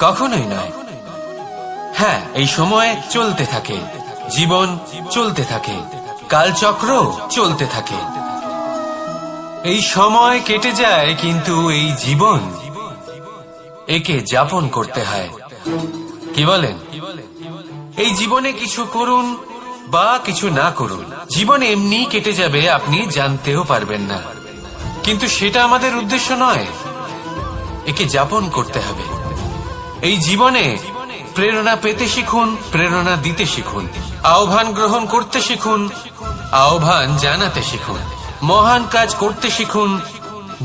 কখনোই নয়। হ্যাঁ, এই সময় চলতে থাকে, জীবন চলতে থাকে, কালচক্র চলতে থাকে, এই সময় কেটে যায়, কিন্তু এই জীবন একে যাপন করতে হয়। কি বলেন? এই জীবনে কিছু করুন বা কিছু না করুন, জীবন এমনি কেটে যাবে, আপনি জানতেও পারবেন না। কিন্তু সেটা আমাদের উদ্দেশ্য নয়, একে যাপন করতে হবে। এই জীবনে প্রেরণা পেতে শিখুন, প্রেরণা দিতে শিখুন, আহ্বান গ্রহণ করতে শিখুন, আহ্বান জানাতে শিখুন, মহান কাজ করতে শিখুন,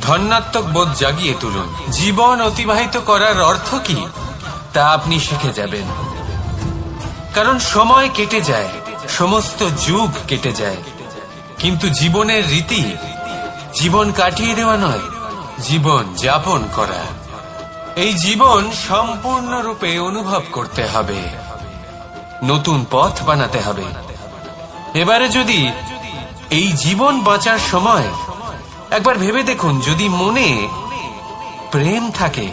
ধন্যাত্মক বোধ জাগিয়ে তুলুন। জীবন অতিবাহিত করার অর্থ কি তা আপনি শিখে যাবেন। কারণ সময় কেটে যায়, সমস্ত যুগ কেটে যায়, কিন্তু জীবনের রীতি জীবন কাটিয়ে দেওয়া নয়, জীবন যাপন করা। এই জীবন সম্পূর্ণরূপে অনুভব করতে হবে, নতুন পথ বানাতে হবে। এবারে যদি এই জীবন বাঁচার সময় একবার ভেবে দেখুন, যদি মনে প্রেম থাকে,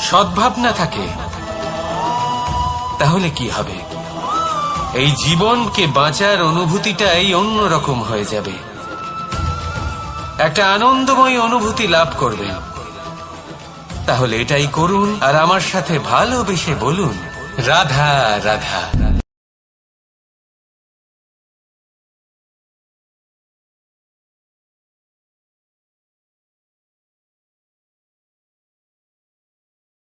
সদ্ভাবনা থাকে, তাহলে কি হবে? এই জীবনকে বাঁচার অনুভূতিটাই অন্যরকম হয়ে যাবে, একটা আনন্দময় অনুভূতি লাভ করবেন। তাহলে এটাই করুন আর আমার সাথে ভালোবেসে বলুন, রাধা রাধা।